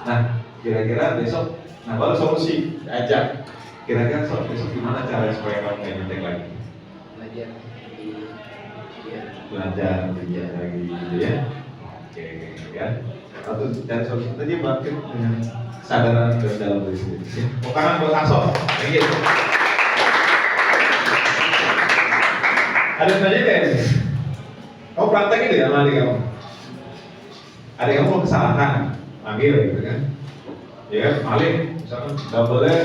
Nah, kira-kira besok, nah baru solusi ajak. Kira-kira besok gimana cara supaya kamu nggak nyontek lagi? Belajar lagi gitu ya. Oke, kan? Atau cari solusi tadi bangkit dengan kesadaran dalam diri sendiri. Bukan buat asal, kayak gitu. Ada sebenarnya kayak ini. Kamu praktek itu ya sama adik kamu. Adik kamu mau kesalahan, panggil gitu kan? Ya kan, maling, misalkan double-nya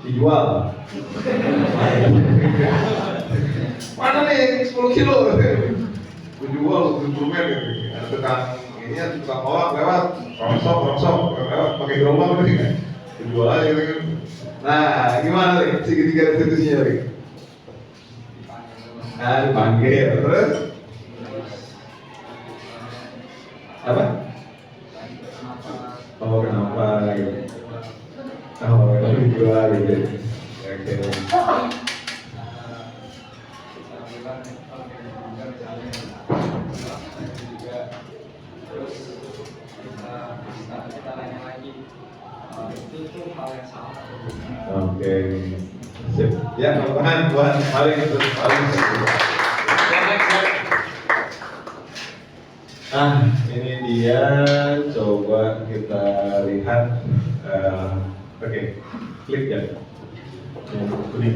dijual. Mana nih 10 kilo? Dijual 70 men gitu. Ada tukang ini ya, tukang kolak lewat, rongsok lewat pakai gerobak gitu kan? Dijual aja gitu kan? Nah, gimana nih segitiga restitusinya nih? Nah, dipanggil terus apa? Oh, kenapa gitu? Oh, kenapa dijual gitu? Oke. Oke, sip. Ya, tangan buat paling itu paling. Ini dia. Coba kita lihat. Oke, klik ya. Yang kuning.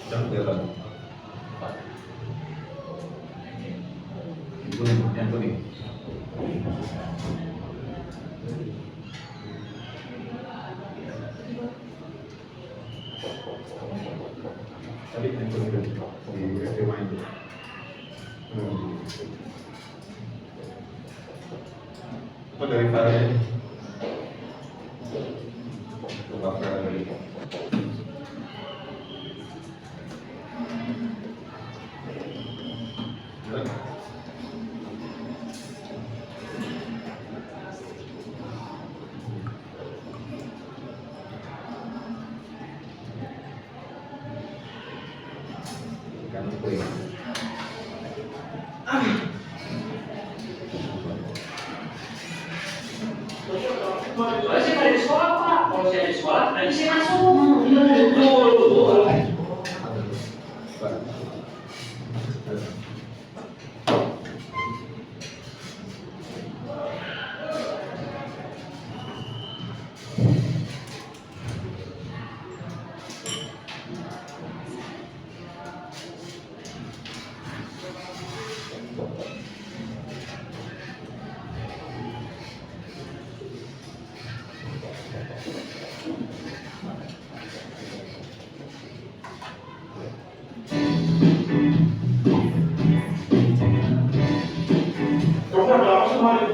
Jangan kelihatan. Yang kuning. Tadi yang kuning di SMA itu. Apa dari varian ini? Coba dari Kalau saya pada di sekolah Pak, kalau saya di sekolah nanti saya masuk. Betul.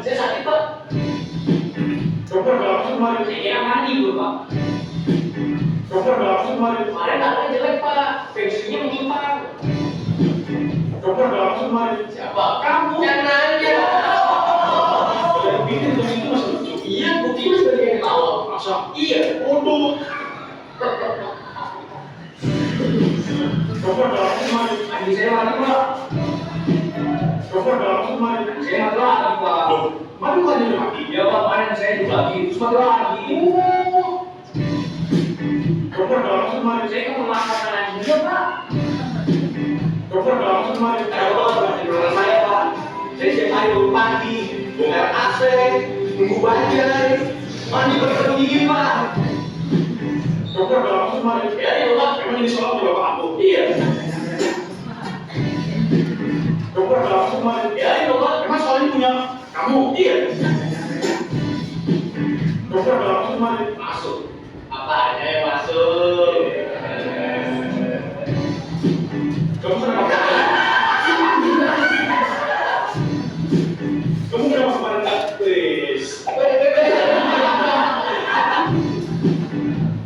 Saya sakit Pak. Saya kira mandi dulu Pak. Kemarin datanya jelek Pak, pensiunnya menyimpang. Siapa? Kamu yang nanya. Bikin begitu masih lucu. Iya, buktinya sebagai yang tahu. Masa? Iya, bodoh. Adik saya mati Pak. Saya mati lagi Pak. Mati kan jadi mati. Ya Pak, kemarin saya juga lagi, terus mati lagi. Saya kan melakukan lagi dia Pak. Ada Pak, di rumah saya Pak. Saya setiap hari bangun pagi, bongkar AC, nunggu bajai, mandi pakai gigi Pak. Ya iya Pak. Emang ini soal di bapak aku? Iya. Ya iya Pak. Emang soal ini punya kamu? Iya. Masuk. Masuk. Apa aja yang masuk? Kamu kenapa? Kamu kenapa kemarin nggak please?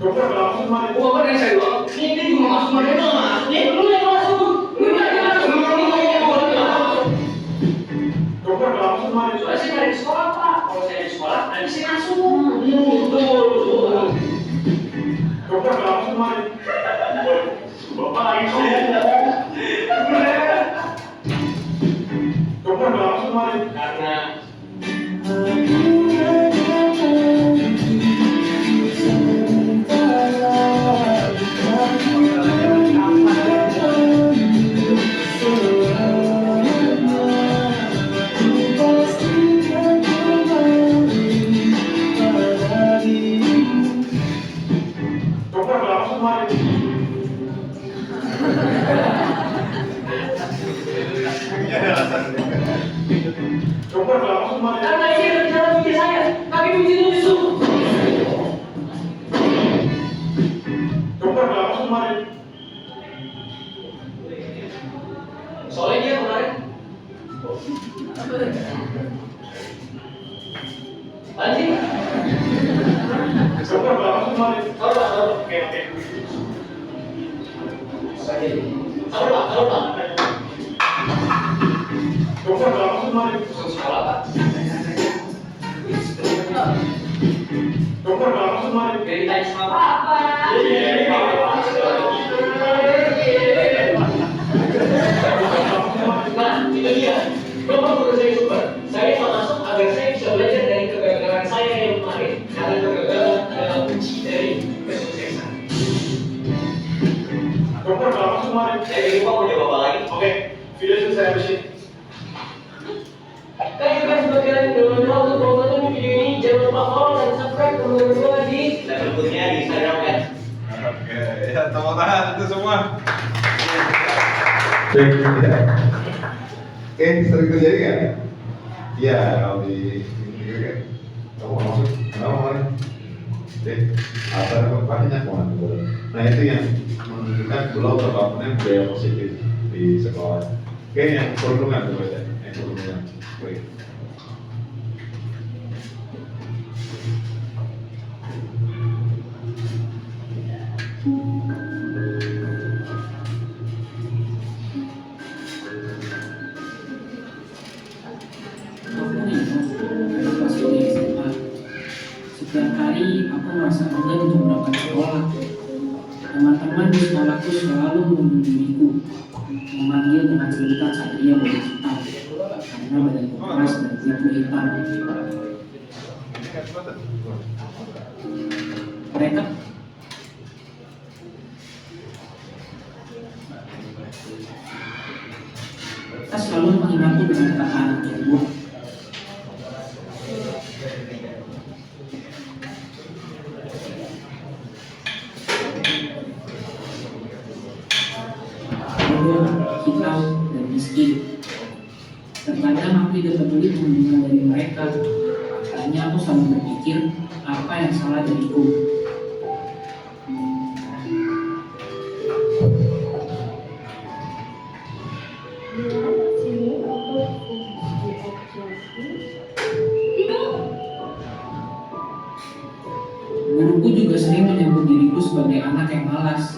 Bukan apa yang saya doang. Ini juga masuk mana Mas? Ini dulu yang masuk. Dulu yang masuk. Soalnya saya dari sekolah Pak. Kalau saya di sekolah nanti saya masuk. Betul. itu. Kamu berapa kemarin? Karena karena ini ada di dalam diri saya, kaki begitu busuk. Kamu berapa kemarin? Soalnya dia kemarin. Lanjut. Kamu berapa kemarin? Oke. Taruh pak. Kamu berapa kemarin? Sekolah pak. Kamu berapa kemarin? Dari tadi sama papa. Nah, itu dia. Bapak perlu saya super. Saya mau masuk agar saya bisa belajar dari kegagalan saya yang kemarin. Karena kegagalan adalah kunci dari kesuksesan. Kamu berapa kemarin? Saya ingin mau jawab apa lagi? Oke, video selesai habis ini. Thank you guys buat kalian yang udah nonton video ini. Jangan lupa follow dan subscribe teman-teman gue di channel berikutnya di Instagram kan. Oke, ya tepuk tangan itu semua. Oke, sering terjadi nggak? Iya, kalau di ini kan, kamu masuk, kamu kemarin, apa namanya banyak banget. Nah itu yang menunjukkan belum terbangunnya budaya positif di sekolah. Oke, yang perundungan tuh ya, yang perundungan. Baik. Setiap hari aku merasa enggan untuk berangkat sekolah. Teman-teman di sekolahku selalu menunjuk diriku, memanggil dengan sebutan Satria Bola Hitam karena badanku keras dan kulitku hitam. Mereka selalu menghinaku dengan kata-kata tersebut. Hitam dan miskin. Terkadang aku tidak peduli perlindungan dari mereka. Hanya aku selalu berpikir apa yang salah dariku. Guruku juga sering menyebut diriku sebagai anak yang malas.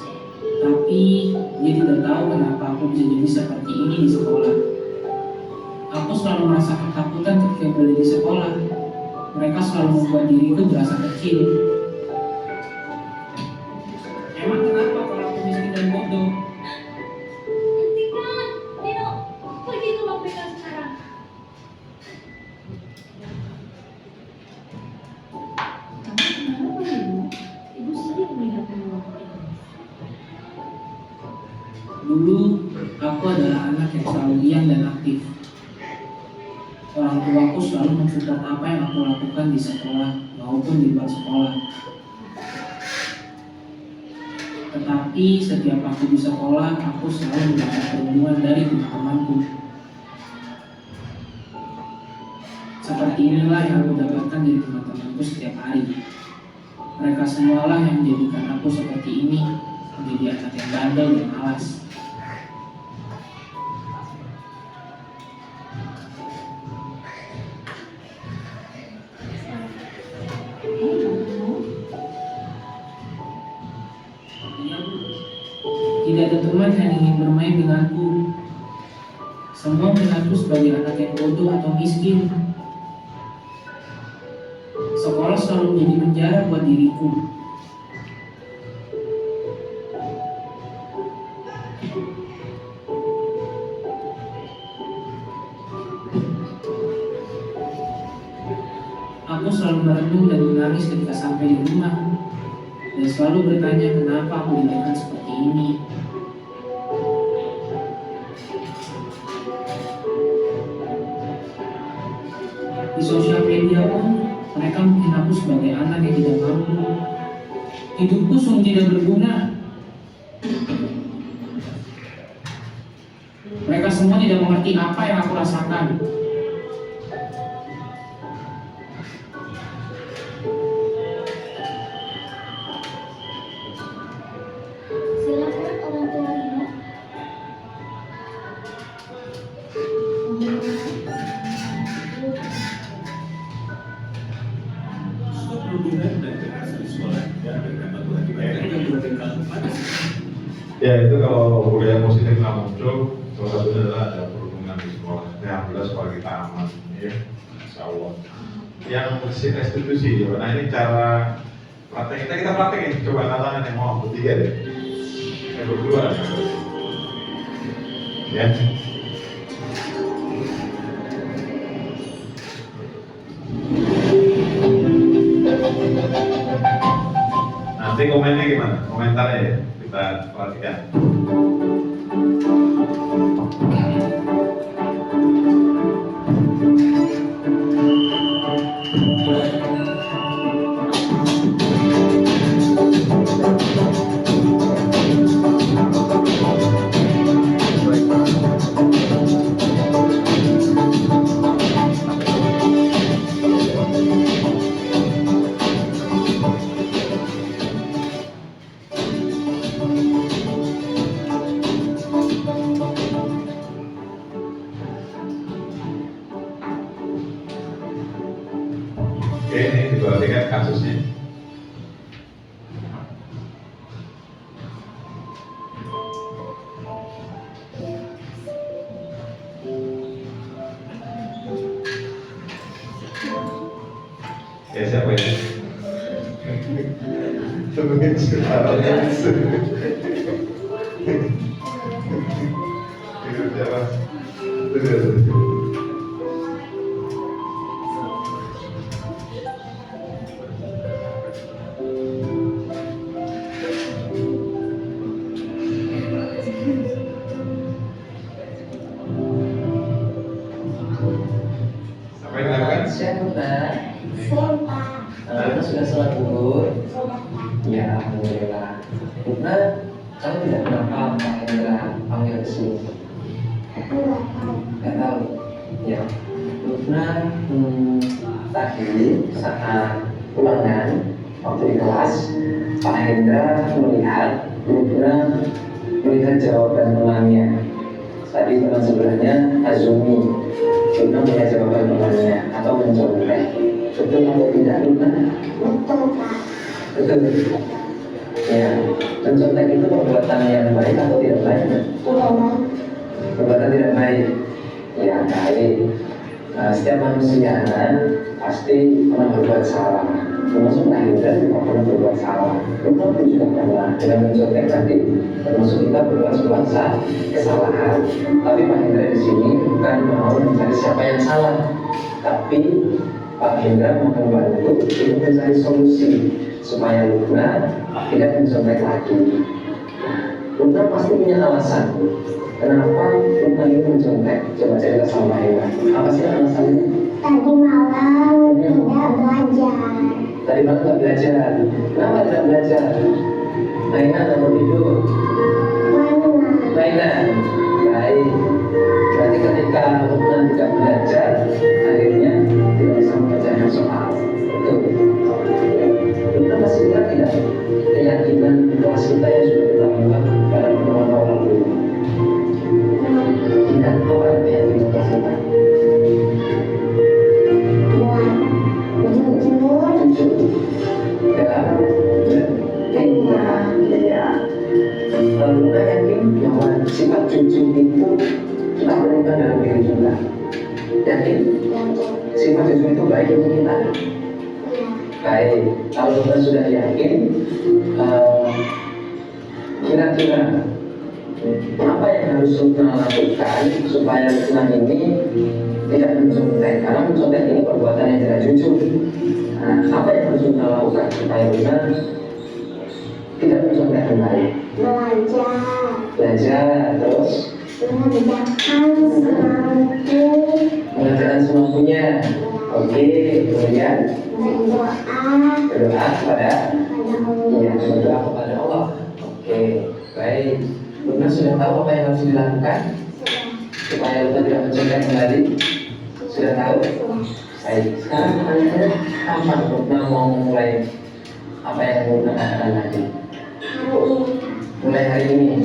Tapi dia tidak tahu kenapa aku bisa jadi seperti ini di sekolah. Aku selalu merasa ketakutan ketika berada di sekolah. Mereka selalu membuat diriku berasa kecil. Emang kenapa kalau aku miskin dan bodoh? Hentikan, Nino, pergi ke ruang BK sekarang. Kamu kenapa, Nino? Ibu sering melihat ruang BK. Dulu, aku adalah anak yang selalu diam dan aktif. Orang tuaku selalu mensupport apa yang aku lakukan di sekolah maupun di luar sekolah. Tetapi setiap aku di sekolah, aku selalu mendapat perlindungan dari teman-temanku. Seperti inilah yang aku dapatkan dari teman-temanku setiap hari. Mereka semualah yang menjadikan aku seperti ini, menjadi anak yang bandel dan malas. Tidak ada teman yang ingin bermain denganku. Semua melihatku sebagai anak yang bodoh atau miskin. Sekolah selalu menjadi penjara buat diriku. Aku selalu merenung dan menangis ketika sampai di rumah, dan selalu bertanya kenapa aku dilahirkan seperti ini. Di sosial media pun, mereka mungkin aku sebagai anak yang tidak mampu. Hidupku sungguh tidak berguna. Mereka semua tidak mengerti apa yang aku rasakan. Silakan orang tua Rina. Ya itu kalau budaya positif nggak muncul, salah satunya adalah ada perhubungan di sekolah. Ya alhamdulillah sekolah kita aman, ya, insya Allah. Yang restitusi, ya. Nah ini cara praktek kita praktekin. Coba tantangan yang mau bertiga deh, yang berdua. Ya. Nanti komennya gimana? Komentarnya ya, kita perhatikan. Oke, ini diperhatikan kasusnya. Ya siapa ya? Temuin sekarang. Itu siapa? Sampai dilakukan? Kita sudah sholat zuhur. Ya, alhamdulillah. Karena kamu tidak kenapa Pak Hendra panggil ke sini? Nggak tahu. Ya. Karena tadi saat ulangan waktu di kelas, Pak Hendra melihat jawaban ulangannya. Tadi teman sebelahnya Azumi, Luna melihat jawaban ulangannya atau mencontek. Betul atau tidak, Luna? Betul, Pak. Betul. Ya, mencontek itu perbuatan yang baik atau tidak baik? Tidak baik. Perbuatan tidak baik. Ya, baik. Setiap manusia pasti pernah berbuat salah. Termasuk Pak Hendra juga pernah berbuat salah. Luna pun juga pernah dengan mencontek tadi. Termasuk kita berbuat sebuah kesalahan. Tapi Pak Hendra di sini bukan mau mencari siapa yang salah, tapi Pak Hendra mau membantu untuk mencari solusi supaya Luna tidak mencontek lagi. Luna pasti punya alasan kenapa Luna ini mencontek. Coba cerita sama Hendra. Apa sih alasannya? Tadi malam tidak belajar. Tadi malam nggak belajar. Kenapa tidak belajar? Mainan atau tidur? Mainan. Baik. Berarti ketika Luna tidak belajar, akhirnya tidak bisa mengerjakan soal. Betul. Luna masih juga tidak keyakinan kelas kita yang sudah kita buat pada pertemuan awal dulu. Tidak apa keyakinan kelas kita. Jujur. Ya. Luna yakin bahwa sifat jujur itu kita berikan dalam diri kita. Yakin? Sifat jujur itu baik untuk kita. Baik, kalau Luna sudah yakin, kira-kira Apa yang harus Lukman lakukan supaya Lukman ini tidak mencontek? Karena mencontek ini perbuatan yang tidak jujur. Nah, apa yang harus Lukman lakukan supaya Lukman tidak mencontek kembali? Belajar, terus mengerjakan semampunya. Oke, kemudian berdoa kepada Allah. Oke, baik. Lukman sudah tahu apa yang harus dilakukan supaya Lukman tidak mencontek kembali? Sudah tahu? Baik. Sekarang pertanyaannya, kapan Lukman mau mulai apa yang Lukman katakan tadi? Mulai hari ini.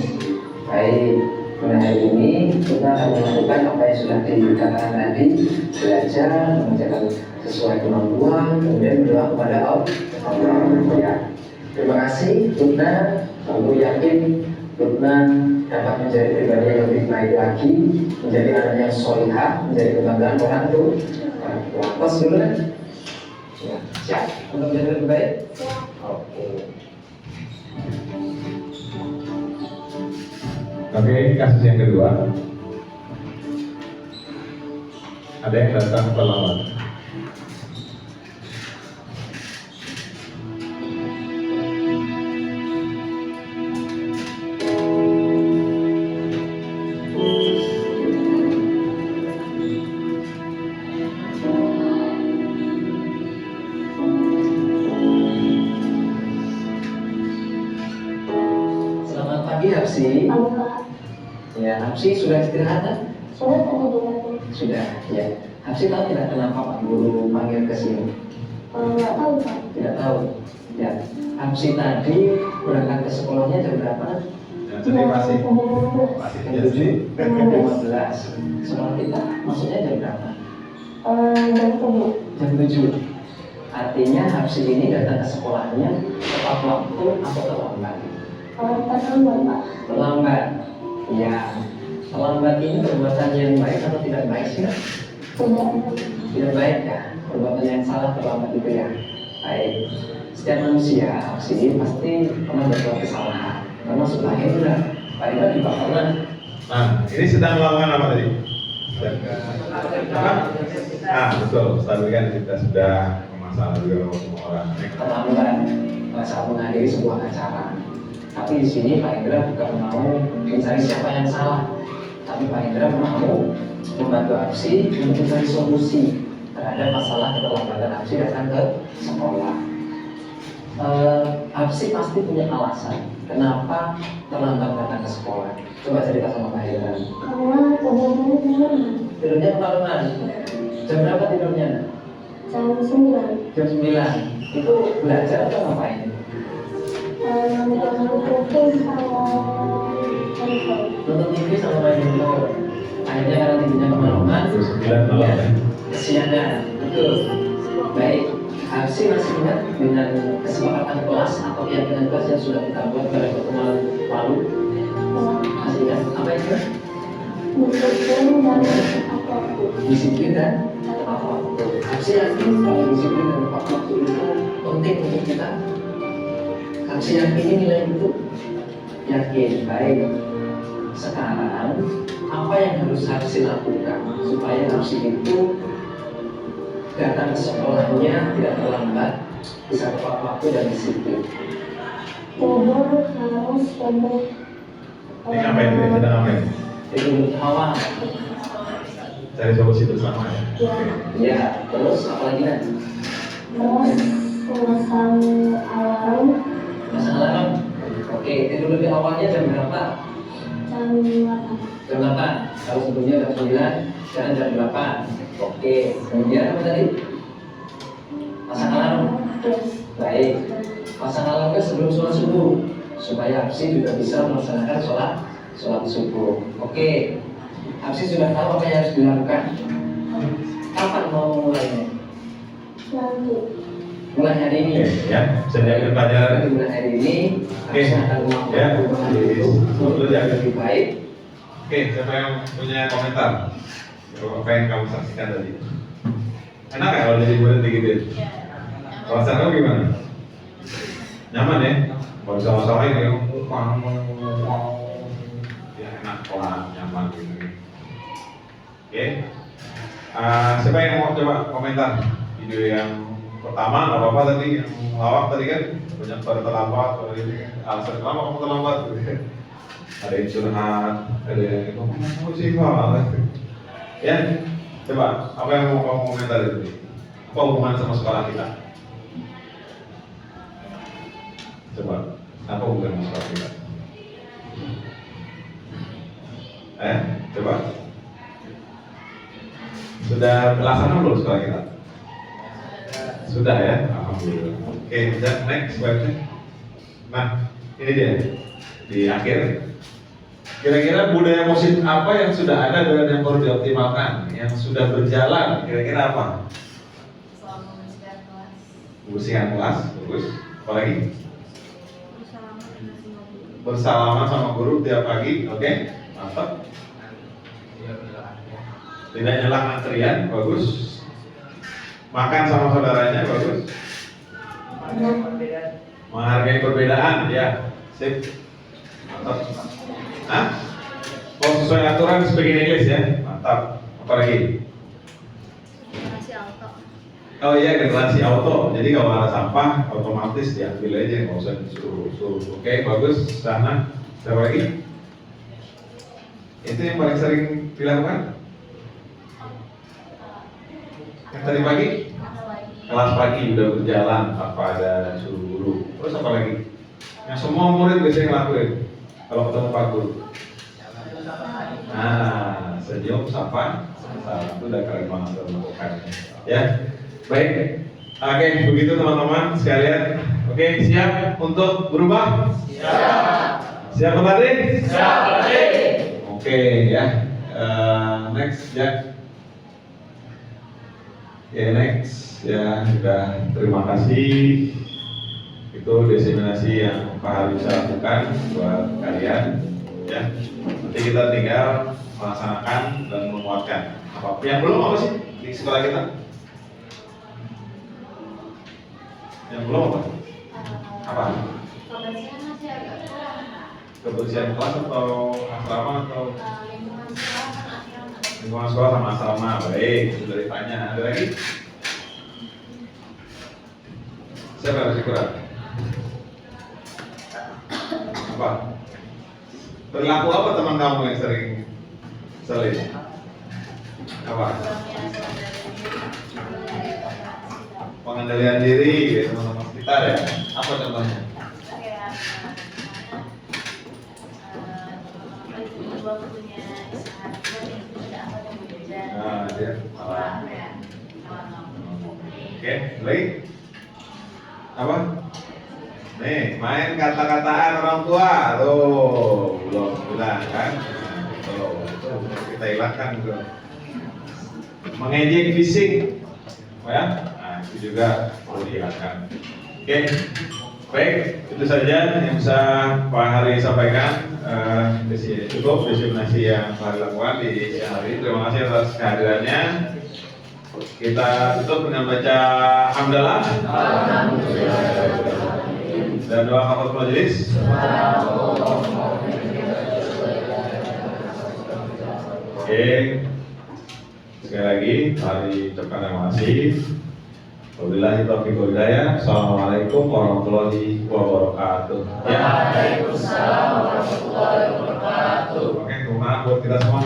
Baik. Mulai hari ini kita akan melakukan apa yang sudah dikatakan tadi, belajar, mengerjakan sesuai kemampuan, kemudian berdoa kepada Allah. Ya. Terima kasih, Lukman. Aku yakin Lukman dapat menjadi pribadi yang lebih baik lagi, menjadi anak yang solihah, menjadi kebanggaan orang tua. Pas dulu kan? Ya, siap untuk menjadi lebih baik. Oke. Oke, kasus yang kedua. Ada yang datang terlambat. Selamat pagi, Hapsi. Ya, Hapsi sudah istirahat kan? Sudah, ya. Hapsi tahu tidak kenapa Pak Guru panggil ke sini? Tidak tahu. Ya, Hapsi tadi berangkat ke sekolahnya jam berapa? Ya, jadi masih Jam 7:15. Sekolah kita maksudnya jam berapa? Jam 7. Artinya Hapsi ini datang ke sekolahnya tepat waktu atau terlambat? Terlambat. Ya, terlambat ini perbuatan yang baik atau tidak baik sih? Tidak baik ya, perbuatan yang salah terlambat itu ya. Baik, setiap manusia sini pasti pernah berbuat kesalahan, termasuk Pak Hendra. Pak Hendra juga pernah. Nah, ini sedang melakukan apa tadi? Apa? Ah, betul. Tadi kan kita sudah masalah juga sama semua orang. Terlambat saat menghadiri sebuah acara. Tapi di sini Pak Hendra bukan mau mencari siapa yang salah, tapi Pak Hendra mau membantu Hapsi untuk mencari solusi terhadap masalah keterlambatan Hapsi datang ke sekolah. Hapsi pasti punya alasan kenapa terlambat datang ke sekolah. Coba cerita sama Pak Hendra. Tidurnya kemalaman. Jam berapa tidurnya? Jam 9. Jam 9. Itu belajar atau ngapain? Nonton TV sama main handphone. Akhirnya karena tidurnya kemalaman, malam ya. kesiangan. Betul. Baik. Hapsi masih ingat dengan kesepakatan kelas atau keyakinan kelas yang sudah kita buat pada pertemuan lalu? Masih ingat? Apa itu? Disiplin dan tepat waktu. Hapsi yakin kalau disiplin dan tepat waktu itu penting untuk kita. Hapsi yakin nilai itu? Yakin. Baik. Sekarang apa yang harus Hapsi lakukan supaya Hapsi itu datang ke sekolahnya tidak terlambat, bisa tepat waktu dan disiplin? Harus lebih Ini ngapain? Ini sedang ngapain? Itu awal. Cari solusi bersama ya. Ya, terus apa lagi kan? pasang alarm Pasang alarm. Oke, tidur lebih awalnya jam berapa? jam 8. Jam 8. Kalau sebelumnya jam 9, sekarang jam 8. Oke, kemudian apa tadi? Pasang alarm. Baik. Pasang alarmnya sebelum sholat subuh supaya Hapsi juga bisa melaksanakan sholat subuh. Oke. Hapsi sudah tahu apa yang harus dilakukan. Kapan mau mulainya? Nanti Mulai hari ini. Oke, ya. Bisa diambil pelajaran. Mulai hari ini. Oke. Hapsi akan melakukan Ya. perubahan Betul ya. lebih baik. Oke, siapa yang punya komentar? Apa yang kamu saksikan tadi? Enak ya kalau jadi murid digituin? Perasaan kamu gimana? Nyaman ya? Kalau sama-sama ini sekolah nyaman gitu. Oke. Siapa yang mau coba komentar video yang pertama? Nggak apa-apa tadi yang lawak tadi kan banyak pada terlambat, alasan kenapa kamu terlambat gitu. Ada yang curhat, ada yang ngomong sih Pak. Ya, coba apa yang mau kamu komentar itu? Apa hubungan sama sekolah kita? Coba, apa hubungan sama sekolah kita? Coba. Sudah terlaksana belum sekolah kita? Sudah ya, alhamdulillah. Oke, next slide. Nah, ini dia di akhir. Kira-kira budaya positif apa yang sudah ada dan yang perlu dioptimalkan, yang sudah berjalan? Kira-kira apa? Soal membersihkan kelas. Membersihkan kelas, bagus. Apa lagi? Bersalaman dengan semua guru. Bersalaman sama guru tiap pagi, oke? Mantap. Tidak nyela antrian, bagus. Makan sama saudaranya, bagus. Menghargai perbedaan, ya. Sip. Mantap. Hah? Oh, sesuai aturan speaking English ya. Mantap. Apa lagi? Generasi auto. Oh iya, generasi auto. Jadi kalau ada sampah otomatis diambil aja, nggak usah disuruh. Oke, bagus. Sana. Siapa lagi? Itu yang paling sering dilakukan? Yang tadi pagi? Kelas pagi udah berjalan tanpa ada suruh guru. Terus apa lagi? Yang semua murid biasanya ngelakuin kalau ketemu Pak Guru. Nah, senyum, sapa, itu udah keren banget melakukan. Ya, baik. Oke, begitu teman-teman sekalian. Oke, siap untuk berubah? Siap. Siap kembali? Siap, Pak. Oke, ya. Next, ya. Oke, next. Ya, sudah terima kasih. Itu diseminasi yang Pak Hari bisa lakukan buat kalian. Ya, nanti kita tinggal melaksanakan dan menguatkan. Apa? Yang belum apa sih di sekolah kita? Yang belum apa? Apa? Kebersihan masih agak kurang. Kebersihan kelas atau asrama atau Lingkungan sekolah kan asrama. lingkungan sekolah sama asrama? Baik, sudah ditanya. Ada lagi? Siapa yang masih kurang? Apa? Perilaku apa teman kamu yang sering selin? Apa? Pengendalian diri teman-teman sekitar ya. Apa contohnya? Kayak waktunya istirahat, tidak apa yang berjalan. Nah, dia malah. Apa ya? Oke, lagi? Apa? Nih, main kata-kataan orang tua. Tuh, belum bilang kan? Tuh, itu kita hilangkan tuh. Mengejek fisik. Oh ya? Nah, itu juga perlu dihilangkan. Oke. Baik, itu saja yang bisa Pak Hari sampaikan. Cukup diseminasi yang Pak Hari lakukan di siang hari. Terima kasih atas kehadirannya. Kita tutup dengan baca hamdalah dan doa kafaratul majelis. Oke, sekali lagi mari ucapkan terima kasih. Wabillahi taufiq wal hidayah. Assalamualaikum warahmatullahi wabarakatuh. Waalaikumsalam warahmatullahi wabarakatuh. Oke, terima buat kita semua.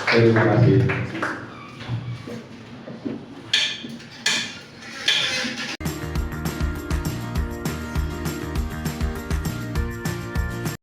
Oke, terima kasih.